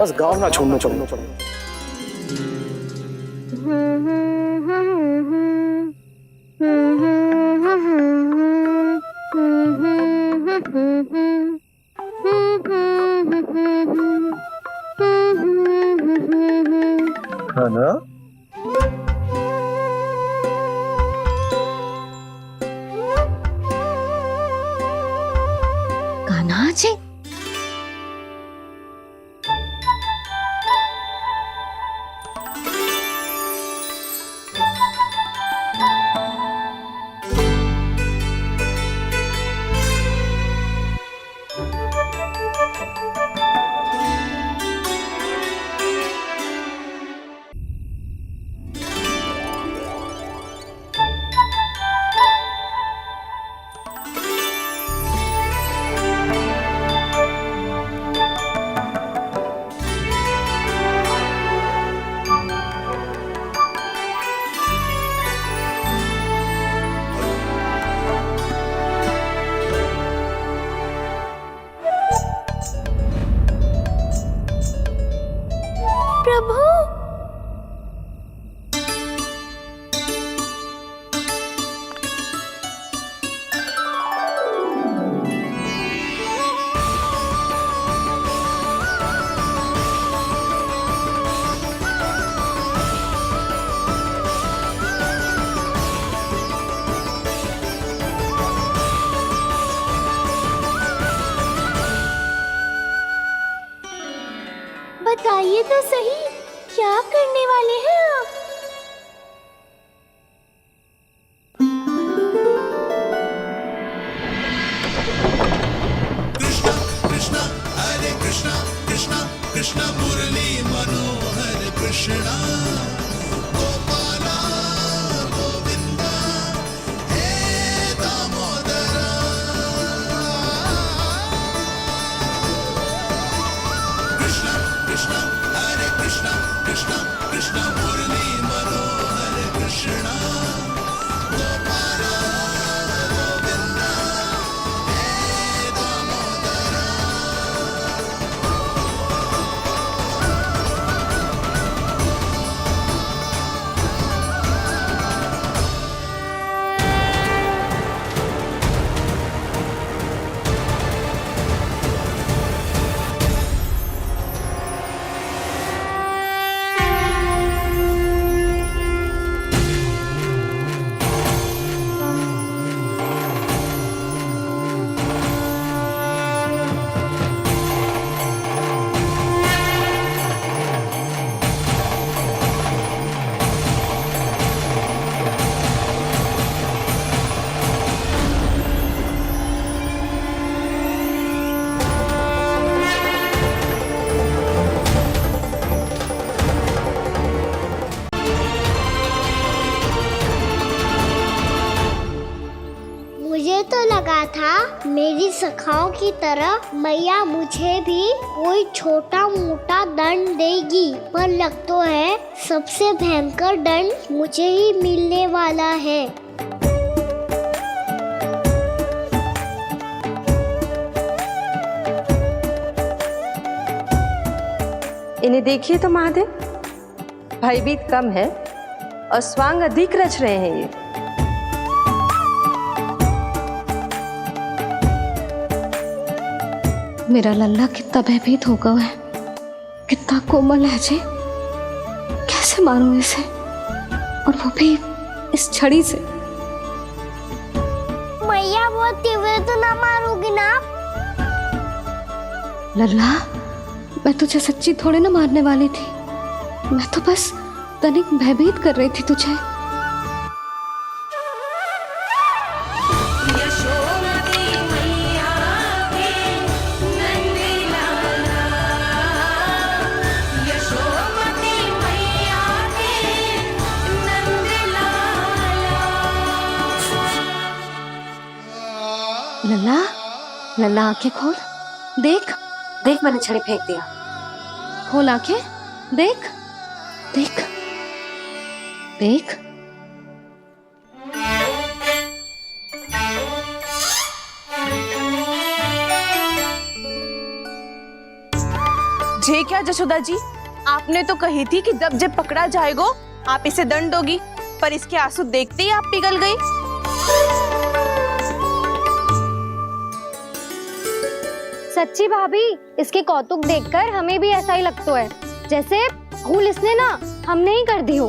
बस गांव ना छोड़ना पड़ेगा। है ना? कान्हा जी, प्रभु बताइए तो सही, क्या करने वाले हैं आप? मुझे तो लगा था मेरी सखाओं की तरह मैया मुझे भी कोई छोटा मोटा दंड देगी, पर लग तो है सबसे भयंकर दंड मुझे ही मिलने वाला है। इन्हें देखिए तो महादेव, भयभीत कम है और स्वांग अधिक रच रहे हैं ये। मेरा लल्ला कितना भयभीत होगा है, कितना कोमल है जी। कैसे मारूं इसे, और वो भी इस छड़ी से। मैया बोलते हुए तो ना मारोगी ना? लल्ला, मैं तुझे सच्ची थोड़े ना मारने वाली थी, मैं तो बस तनिक भयभीत कर रही थी तुझे। लल्ला, लल्ला आंखें खोल, देख देख, मैंने छड़ी फेंक दिया। खोल आंखें, देख देख देख। जे क्या जशोदा जी, आपने तो कही थी कि जब जब पकड़ा जाएगा आप इसे दंड दोगी, पर इसके आंसू देखते ही आप पिघल गई। सच्ची भाभी, इसके कौतुक देखकर हमें भी ऐसा ही लगता है, जैसे भूल इसने ना हमने ही कर दी हो।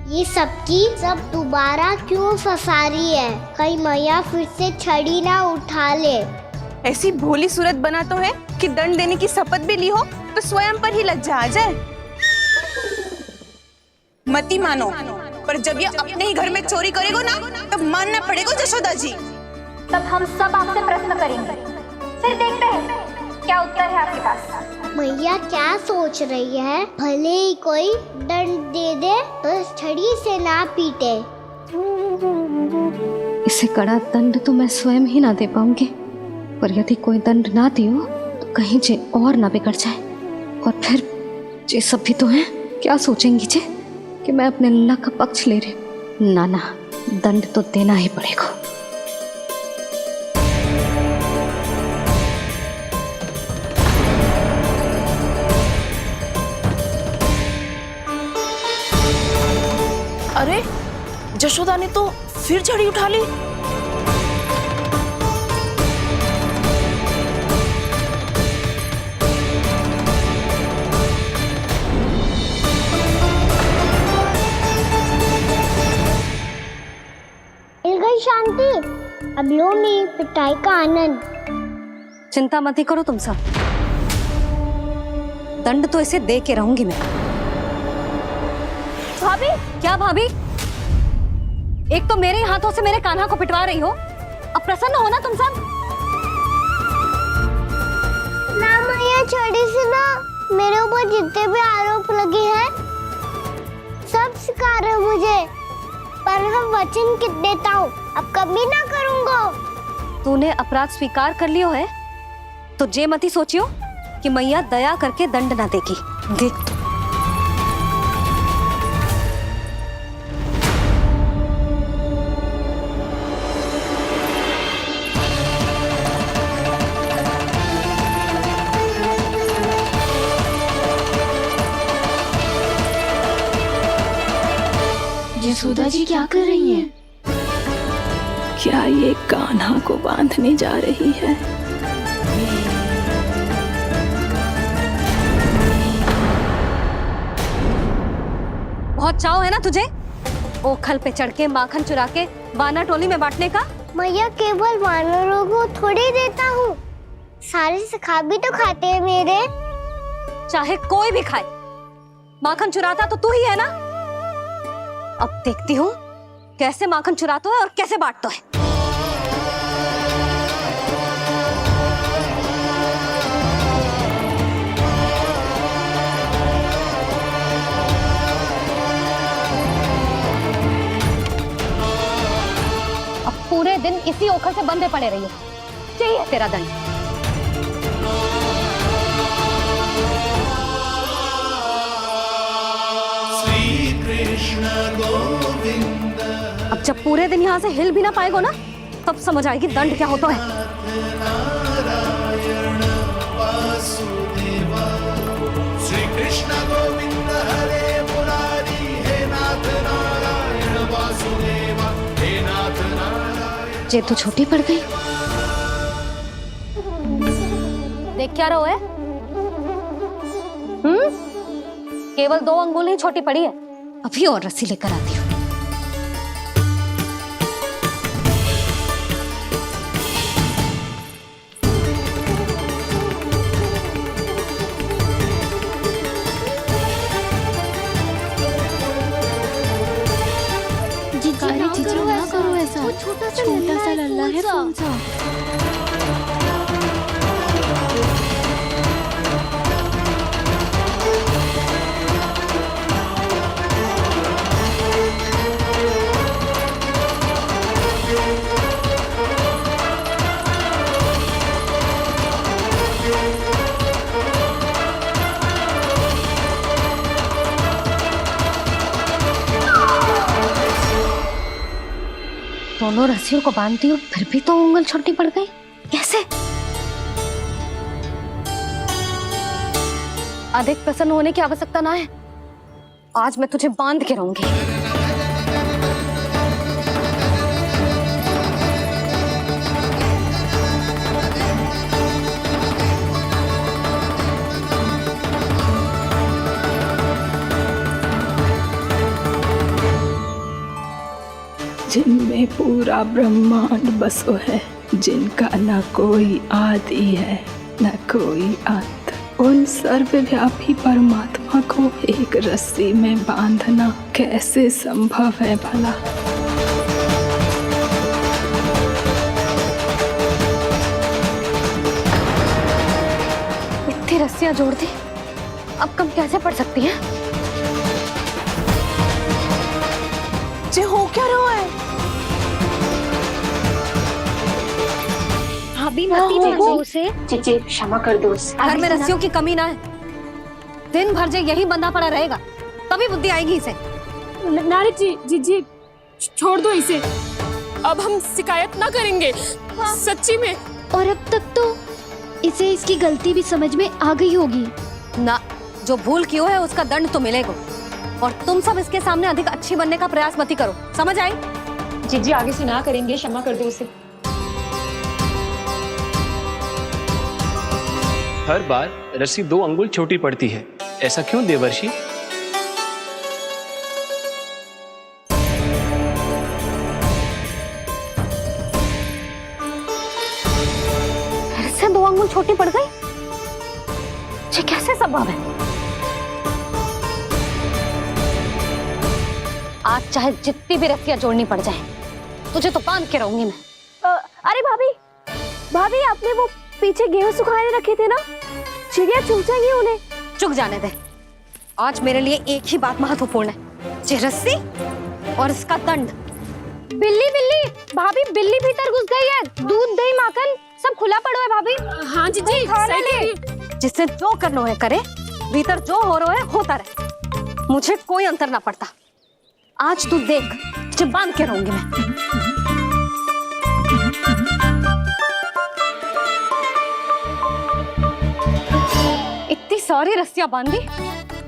ये सबकी सब दोबारा क्यों फंसा रही है? कहीं मैया फिर से छड़ी ना उठा ले। ऐसी भोली सूरत बना तो है कि दंड देने की शपथ भी ली हो तो स्वयं पर ही लज्जा आ जाए। मती मानो, पर जब ये अपने ही घर में चोरी करेगो ना, तब मानना पड़ेगा जशोदा जी। तब हम सब आपसे प्रश्न करेंगे, फिर देखते हैं क्या उत्तर है आपके पास। मैया क्या सोच रही है? भले ही कोई दंड दे दे, बस छड़ी से ना पीटे। इसे कड़ा दंड तो मैं स्वयं ही ना दे पाऊंगी, पर यदि कोई दंड ना दियो तो कहीं जे और ना बिगड़ जाए, और फिर जे सब भी तो हैं, क्या सोचेंगी जे कि मैं अपने लल्ला का पक्ष ले रही। ना ना, दंड तो देना ही पड़ेगा। अरे जशोदा ने तो फिर छड़ी उठा ली। मिल गई शांति, अब लो मेरी पिटाई का आनंद। चिंता मत ही करो तुम सब, दंड तो इसे दे के रहूंगी मैं। भाभी, क्या भाभी? एक तो मेरे हाथों से मेरे कान्हा को पिटवा रही हो, अब प्रसन्न हो ना तुम सब? ना मैया छोड़ी से ना, मेरे ऊपर जितने भी आरोप लगे हैं सब स्वीकार है मुझे, पर मैं वचन देता हूँ अब कभी ना करूँगा। तूने अपराध स्वीकार कर लियो है तो जे मती सोचियो कि मैया दया करके दंड ना देगी। देख तू। जसोदा जी क्या कर रही हैं? क्या ये कान्हा को बांधने जा रही है? बहुत चाव है ना तुझे ओखल पे चढ़ के माखन चुरा के वानर टोली में बांटने का? मैया केवल वानरों को थोड़ी देता हूँ, सारे सिखा भी तो खाते हैं मेरे। चाहे कोई भी खाए, माखन चुराता तो तू ही है ना। अब देखती हूँ कैसे माखन चुराता है और कैसे बांटता है। अब पूरे दिन इसी ओखल से बंधे पड़े रहिए, चाहिए तेरा दंड। अब जब पूरे दिन यहाँ से हिल भी ना पाएगो ना, तब समझ आएगी दंड क्या होता है। जे तू छोटी पड़ गई, देख क्या रहो है? केवल 2 अंगुल ही छोटी पड़ी है, अभी और रस्सी लेकर आती हूँ। जीजी ना करो ऐसा, छोटा सा लल्ला है कौन सा? दोनों रस्सियों को बांधती हूँ फिर भी तो उंगल छोटी पड़ गई, कैसे? अधिक प्रसन्न होने की आवश्यकता ना है, आज मैं तुझे बांध के रहूंगी। जिनमें पूरा ब्रह्मांड बसो है, जिनका न कोई आदि है न कोई अंत, उन सर्वव्यापी परमात्मा को एक रस्सी में बांधना कैसे संभव है भला? इतनी रस्सियां जोड़ दी, अब कम कैसे पड़ सकती हैं? जे हो क्या रहा है? भाभी मत उसे। जीजी क्षमा कर दो उसे। घर में रस्सियों की कमी ना है, दिन भर जे यही बंधा पड़ा रहेगा तभी बुद्धि आएगी इसे। नारी जी जीजी छोड़ दो इसे, अब हम शिकायत ना करेंगे। सच्ची में। और अब तक तो इसे इसकी गलती भी समझ में आ गई होगी ना। जो भूल किया है उसका दंड तो मिलेगा, और तुम सब इसके सामने अधिक अच्छी बनने का प्रयास मत करो, समझ आई? जीजी आगे से ना करेंगे, क्षमा कर दो उसे। हर बार रस्सी 2 अंगुल छोटी पड़ती है, ऐसा क्यों देवर्षि? फिर से 2 अंगुल छोटी पड़ गई? ये कैसे संभव है? आज चाहे जितनी भी रस्सियां जोड़नी पड़ जाए, तुझे तो बांध के रहूंगी मैं। अरे भाभी, भाभी आपने वो पीछे गेहूं सुखाने रखे थे ना, चिड़िया चुग जाएंगी उन्हें। चुग जाने दे। आज मेरे लिए एक ही बात महत्वपूर्ण है, ये रस्सी और इसका दंड। बिल्ली बिल्ली, भाभी बिल्ली भीतर घुस गई है। दूध दही माखन सब खुला पड़ो है भाभी। हाँ जीजी, सही कह रही है। जिससे जो करना है करे, भीतर जो हो रहा है होता रहे, मुझे कोई अंतर ना पड़ता। आज तू देख, तुझे बांध के रहूंगी मैं। इतनी सारी रस्सियां बांधी,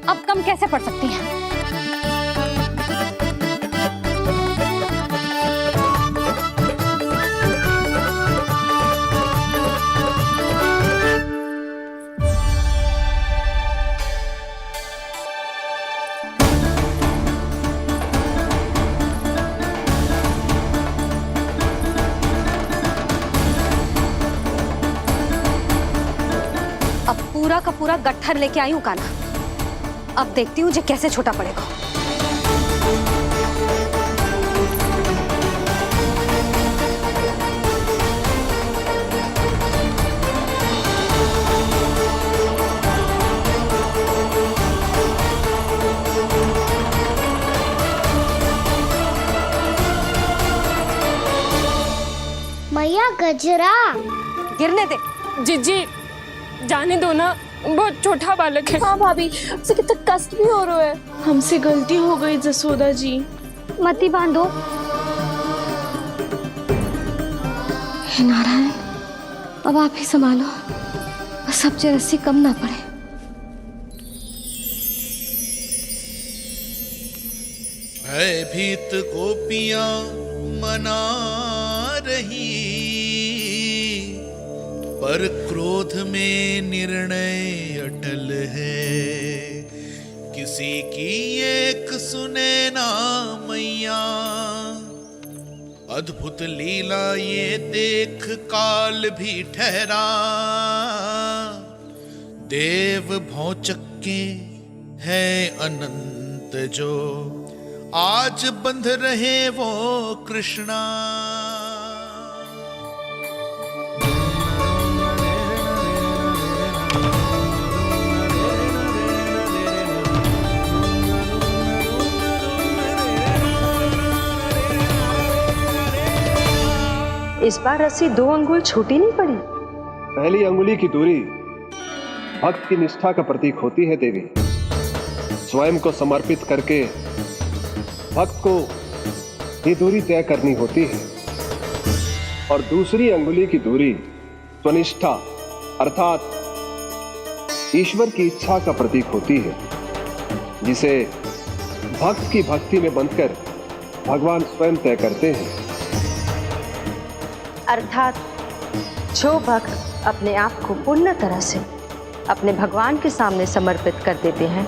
अब कम कैसे पड़ सकती हैं? अब पूरा का पूरा गट्ठर लेके आई हूं काना। अब देखती हूँ ये कैसे छोटा पड़ेगा। मैया गजरा गिरने दे। जीजी जाने दो ना, बहुत छोटा बालक है। हाँ भाभी, उसे कितना कष्ट भी हो रहा है। हमसे गलती हो गई जसोदा जी। मती बांधो। हे नारायण, अब आप ही संभालो, बस अब ये रस्सी कम ना पड़े। भयभीत गोपियां मना रही, पर क्रोध में निर्णय अटल है। किसी की एक सुने ना मैया, अद्भुत लीला ये देख काल भी ठहरा। देव भौचक्के है अनंत जो, आज बंध रहे वो कृष्णा। इस बार रस्सी 2 अंगुल छोटी नहीं पड़ी। पहली अंगुली की दूरी भक्त की निष्ठा का प्रतीक होती है देवी। स्वयं को समर्पित करके भक्त को ये दूरी तय करनी होती है। और दूसरी अंगुली की दूरी स्वनिष्ठा अर्थात ईश्वर की इच्छा का प्रतीक होती है, जिसे भक्त की भक्ति में बंधकर भगवान स्वयं तय करते हैं। अर्थात जो भक्त अपने आप को पूर्ण तरह से अपने भगवान के सामने समर्पित कर देते हैं,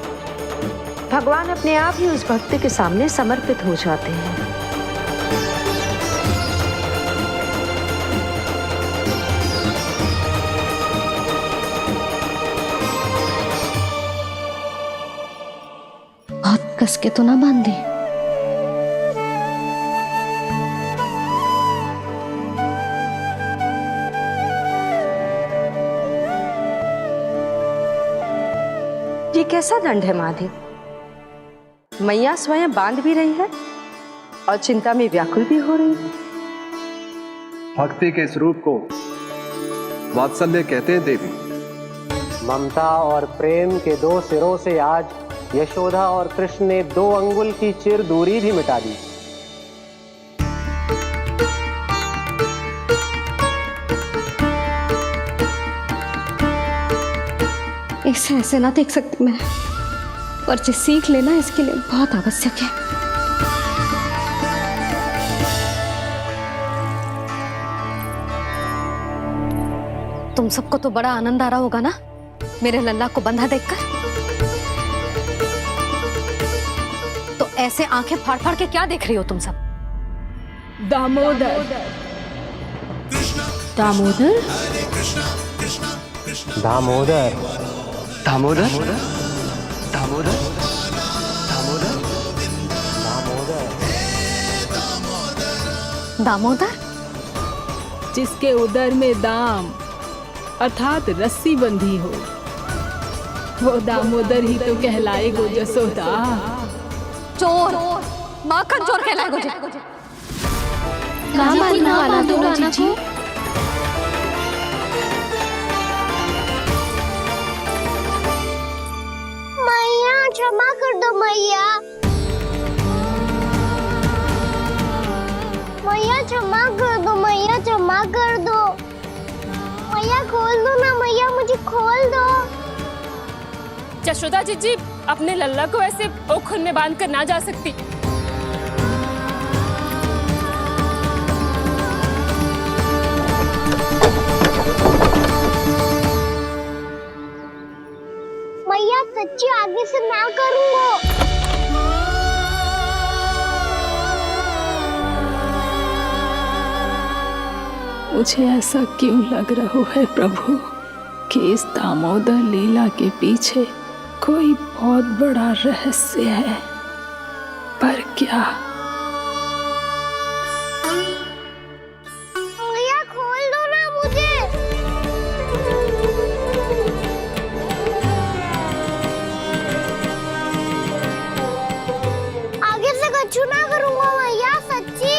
भगवान अपने आप ही उस भक्त के सामने समर्पित हो जाते हैं। बहुत कस के तो ना बांधे। ये कैसा दंड है माधि? मैया स्वयं बांध भी रही है और चिंता में व्याकुल भी हो रही है। भक्ति के स्वरूप को वात्सल्य कहते हैं देवी। ममता और प्रेम के 2 सिरों से आज यशोदा और कृष्ण ने 2 अंगुल की चिर दूरी भी मिटा दी। इसे ऐसे ना देख सकती मैं, पर जो सीख लेना इसके लिए बहुत आवश्यक है। तुम सबको तो बड़ा आनंद आ रहा होगा ना मेरे लल्ला को बंधा देखकर। तो ऐसे आंखें फाड़ फाड़ के क्या देख रही हो तुम सब? दामोदर। दामोदर? दामोदर दामोदर दामोदर दामोदर दामोदर? जिसके उदर में दाम अर्थात रस्सी बंधी हो, वो दामोदर ही तो कहलाएगो जसोदा। चोर, माखन चोर कहलाएगो जे। ना बांधो राना को। मैया क्षमा कर दो मैया। मैया क्षमा कर दो, मैया क्षमा कर दो। मैया खोल दो ना मैया, मुझे खोल दो। जशोदा जीजी अपने लल्ला को ऐसे ओखल में बांध कर ना जा सकती। मैया सच्ची आगे से ना करूंगा। मुझे ऐसा क्यों लग रहा है प्रभु कि इस दामोदर लीला के पीछे कोई बहुत बड़ा रहस्य है, पर क्या? मैया खोल दो ना मुझे। आगे से कछु ना करूंगा मैया, सच्ची।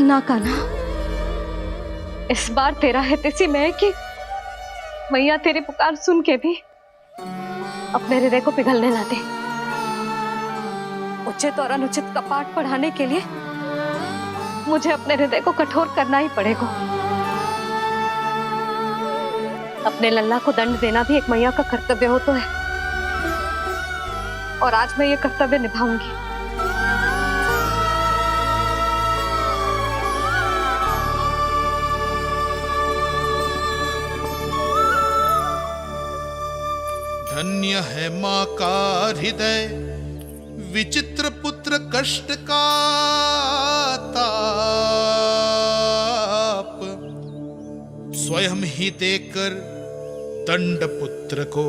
ना कान्हा, इस बार तेरा है तिसी में कि मैया तेरी पुकार सुन के भी अपने हृदय को पिघलने ना दे। उचित और अनुचित का पाठ पढ़ाने के लिए मुझे अपने हृदय को कठोर करना ही पड़ेगा। अपने लल्ला को दंड देना भी एक मैया का कर्तव्य हो तो है, और आज मैं ये कर्तव्य निभाऊंगी। धन्य है माँ का हृदय, विचित्र पुत्र कष्ट का ताप, स्वयं ही देकर दंड पुत्र को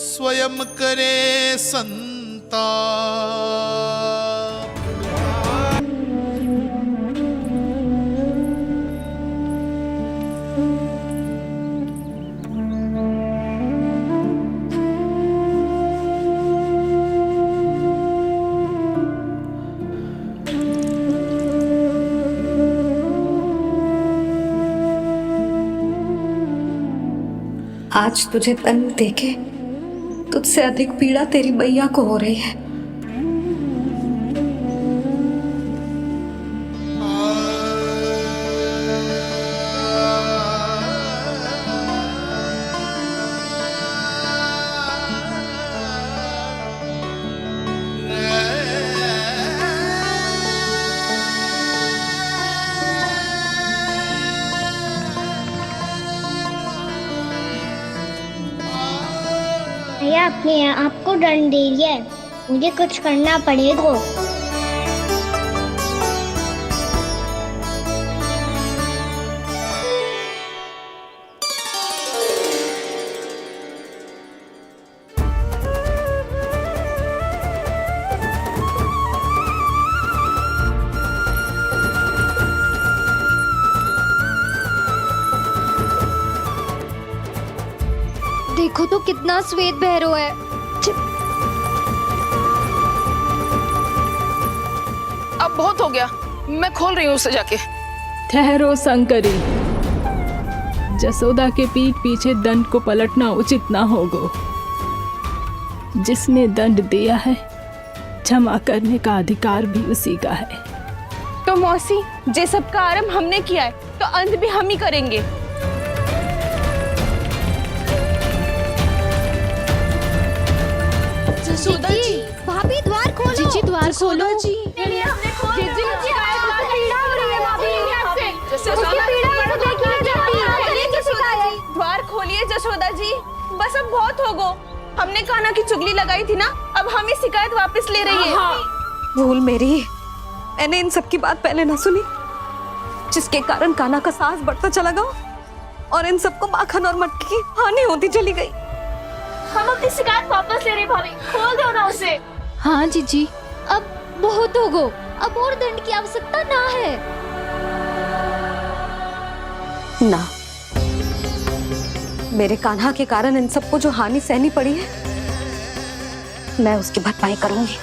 स्वयं करे संताप। आज तुझे दंड देके तुझसे अधिक पीड़ा तेरी मैया को हो रही है। भैया अपने आप को दंड दे रही है, मुझे कुछ करना पड़ेगा। देखो तो कितना श्वेत भैरव है। अब बहुत हो गया, मैं खोल रही हूँ उसे जाके। ठहरो शंकरी, जसोदा के पीठ पीछे दंड को पलटना उचित ना होगा। जिसने दंड दिया है, क्षमा करने का अधिकार भी उसी का है। तो मौसी, जे सब का आरंभ हमने किया है, तो अंत भी हम ही करेंगे। जसोदा जी, भाभी द्वार खोलो। जीजी द्वार खोलो जी। द्वार खोलिए जसोदा जशोदा जी, बस अब बहुत हो गो। हमने कान्हा की चुगली लगाई थी ना, अब हम ये शिकायत वापस ले रही है। भूल मेरी, मैंने इन सब की बात पहले ना सुनी, जिसके कारण कान्हा का साहस बढ़ता चला गया और इन सबको माखन और मटकी की हानि होती चली गई। हम अपनी शिकायत वापस ले रहे भाभी, खोल दो ना उसे। हाँ जीजी, अब बहुत हो गो, अब और दंड की आवश्यकता ना है। ना, मेरे कान्हा के कारण इन सबको जो हानि सहनी पड़ी है, मैं उसकी भरपाई करूंगी।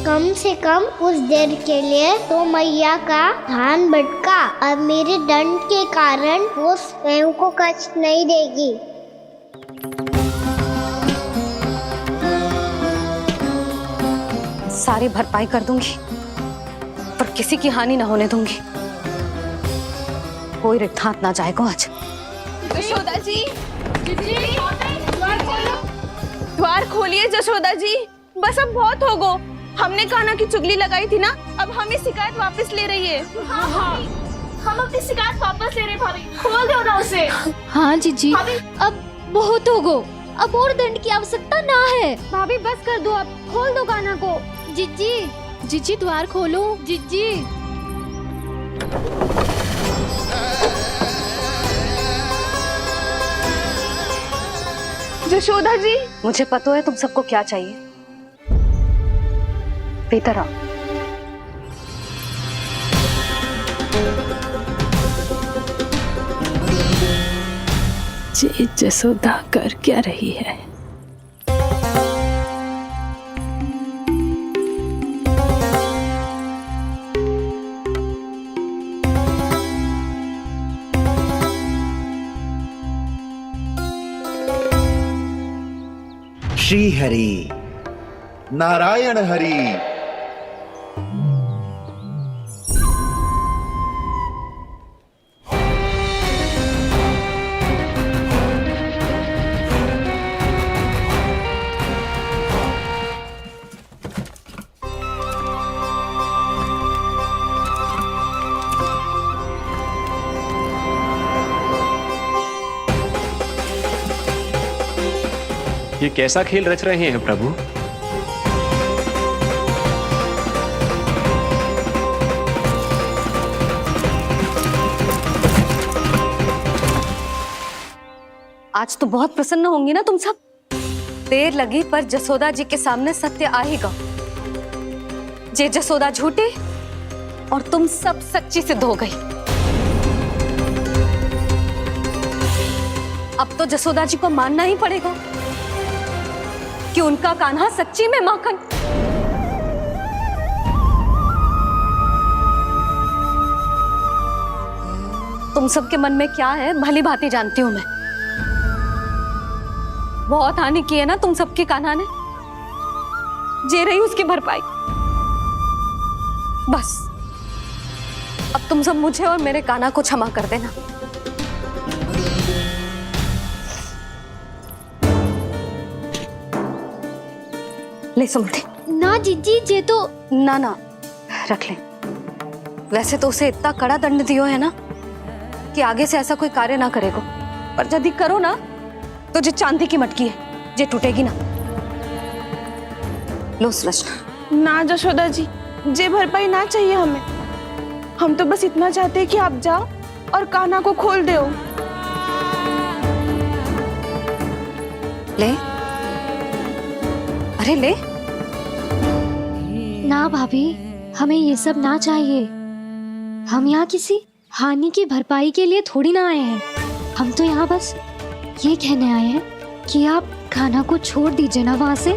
कम से कम कुछ देर के लिए तो मैया का ध्यान भटका और मेरे दंड के कारण वो स्वयं को कष्ट नहीं देगी। सारी भरपाई कर दूंगी, पर किसी की हानि ना होने दूंगी। कोई रिक्त हाथ ना जाएगा आज। जशोदा जी, द्वार खोलिए जशोदा जी, बस अब बहुत हो गो। हमने कान्हा की चुगली लगाई थी ना, अब हम ये शिकायत वापस ले रही है। हम अपनी शिकायत वापस ले रहे भाभी, खोल दो ना उसे। हाँ जीजी, अब बहुत हो गो, अब और दंड की आवश्यकता ना है। भाभी बस कर दो, अब खोल दो कान्हा को। जीजी, जीजी द्वार खोलो, जीजी। जशोदा जी, मुझे पता है तुम सबको क्या चाहिए। भीतर आओ। ये जसोदा कर क्या रही है? श्री हरि नारायण हरि। ये कैसा खेल रच रहे हैं प्रभु? आज तो बहुत प्रसन्न होंगी ना तुम सब। देर लगी पर जसोदा जी के सामने सत्य आएगा। जे जसोदा झूठी और तुम सब सच्ची सिद्ध हो गई। अब तो जसोदा जी को मानना ही पड़ेगा कि उनका कान्हा सच्ची में माखन। तुम सबके मन में क्या है भली भांति जानती हूं मैं। बहुत हानि की है ना तुम सबकी कान्हा ने, जे रही उसकी भरपाई। बस अब तुम सब मुझे और मेरे कान्हा को क्षमा कर देना। ले सुमति। ना जीजी, जे तो ना ना रख ले। वैसे तो उसे इतना कड़ा दंड दियो है ना कि आगे से ऐसा कोई कार्य ना करेगा, पर यदि करो ना तो जो चांदी की मटकी है जे टूटेगी ना। लो सुलक्षणा। ना जशोदा जी, जे भरपाई ना चाहिए हमें। हम तो बस इतना चाहते हैं कि आप जाओ और कान्हा को खोल दो। ले, अरे ले। ना भाभी, हमें ये सब ना चाहिए। हम यहाँ किसी हानि की भरपाई के लिए थोड़ी ना आए हैं। हम तो यहाँ बस ये कहने आए हैं कि आप कान्हा को छोड़ दीजिए ना वहां से।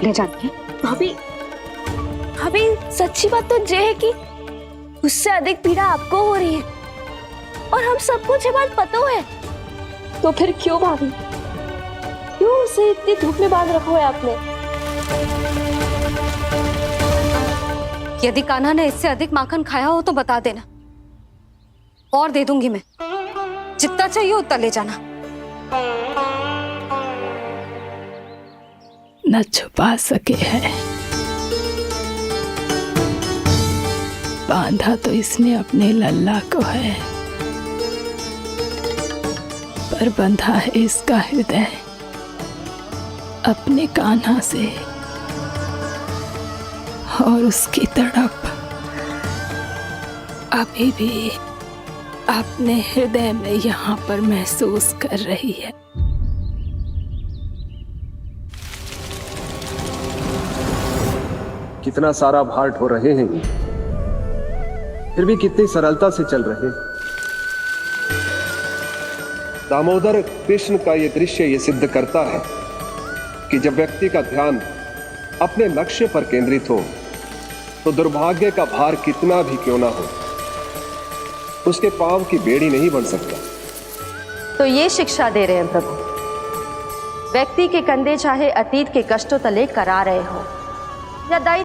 ले जाइए। भाभी, भाभी सच्ची बात तो ये है कि उससे अधिक पीड़ा आपको हो रही है और हम सबको ये बात पता है। तो फिर क्यों भाभी, क्यों उसे इतनी धूप में बांध रखा है आपने? यदि कान्हा ने इससे अधिक माखन खाया हो तो बता देना, और दे दूंगी मैं। जितना चाहिए उतना ले जाना। न छुपा सके है बांधा तो इसने अपने लल्ला को है, पर बंधा है इसका हृदय अपने कान्हा से, और उसकी तड़प अभी भी अपने हृदय में यहाँ पर महसूस कर रही है। कितना सारा भार ढो रहे हैं, फिर भी कितनी सरलता से चल रहे हैं। दामोदर कृष्ण का यह दृश्य ये सिद्ध करता है कि जब व्यक्ति का ध्यान अपने लक्ष्य पर केंद्रित हो तो दुर्भाग्य का भार कितना भी क्यों ना हो, उसके पांव की बेड़ी नहीं बन सकता। तो ये शिक्षा दे रहे हैं प्रभु, व्यक्ति के कंधे चाहे अतीत के कष्टों तले करा रहे हो या दायित्व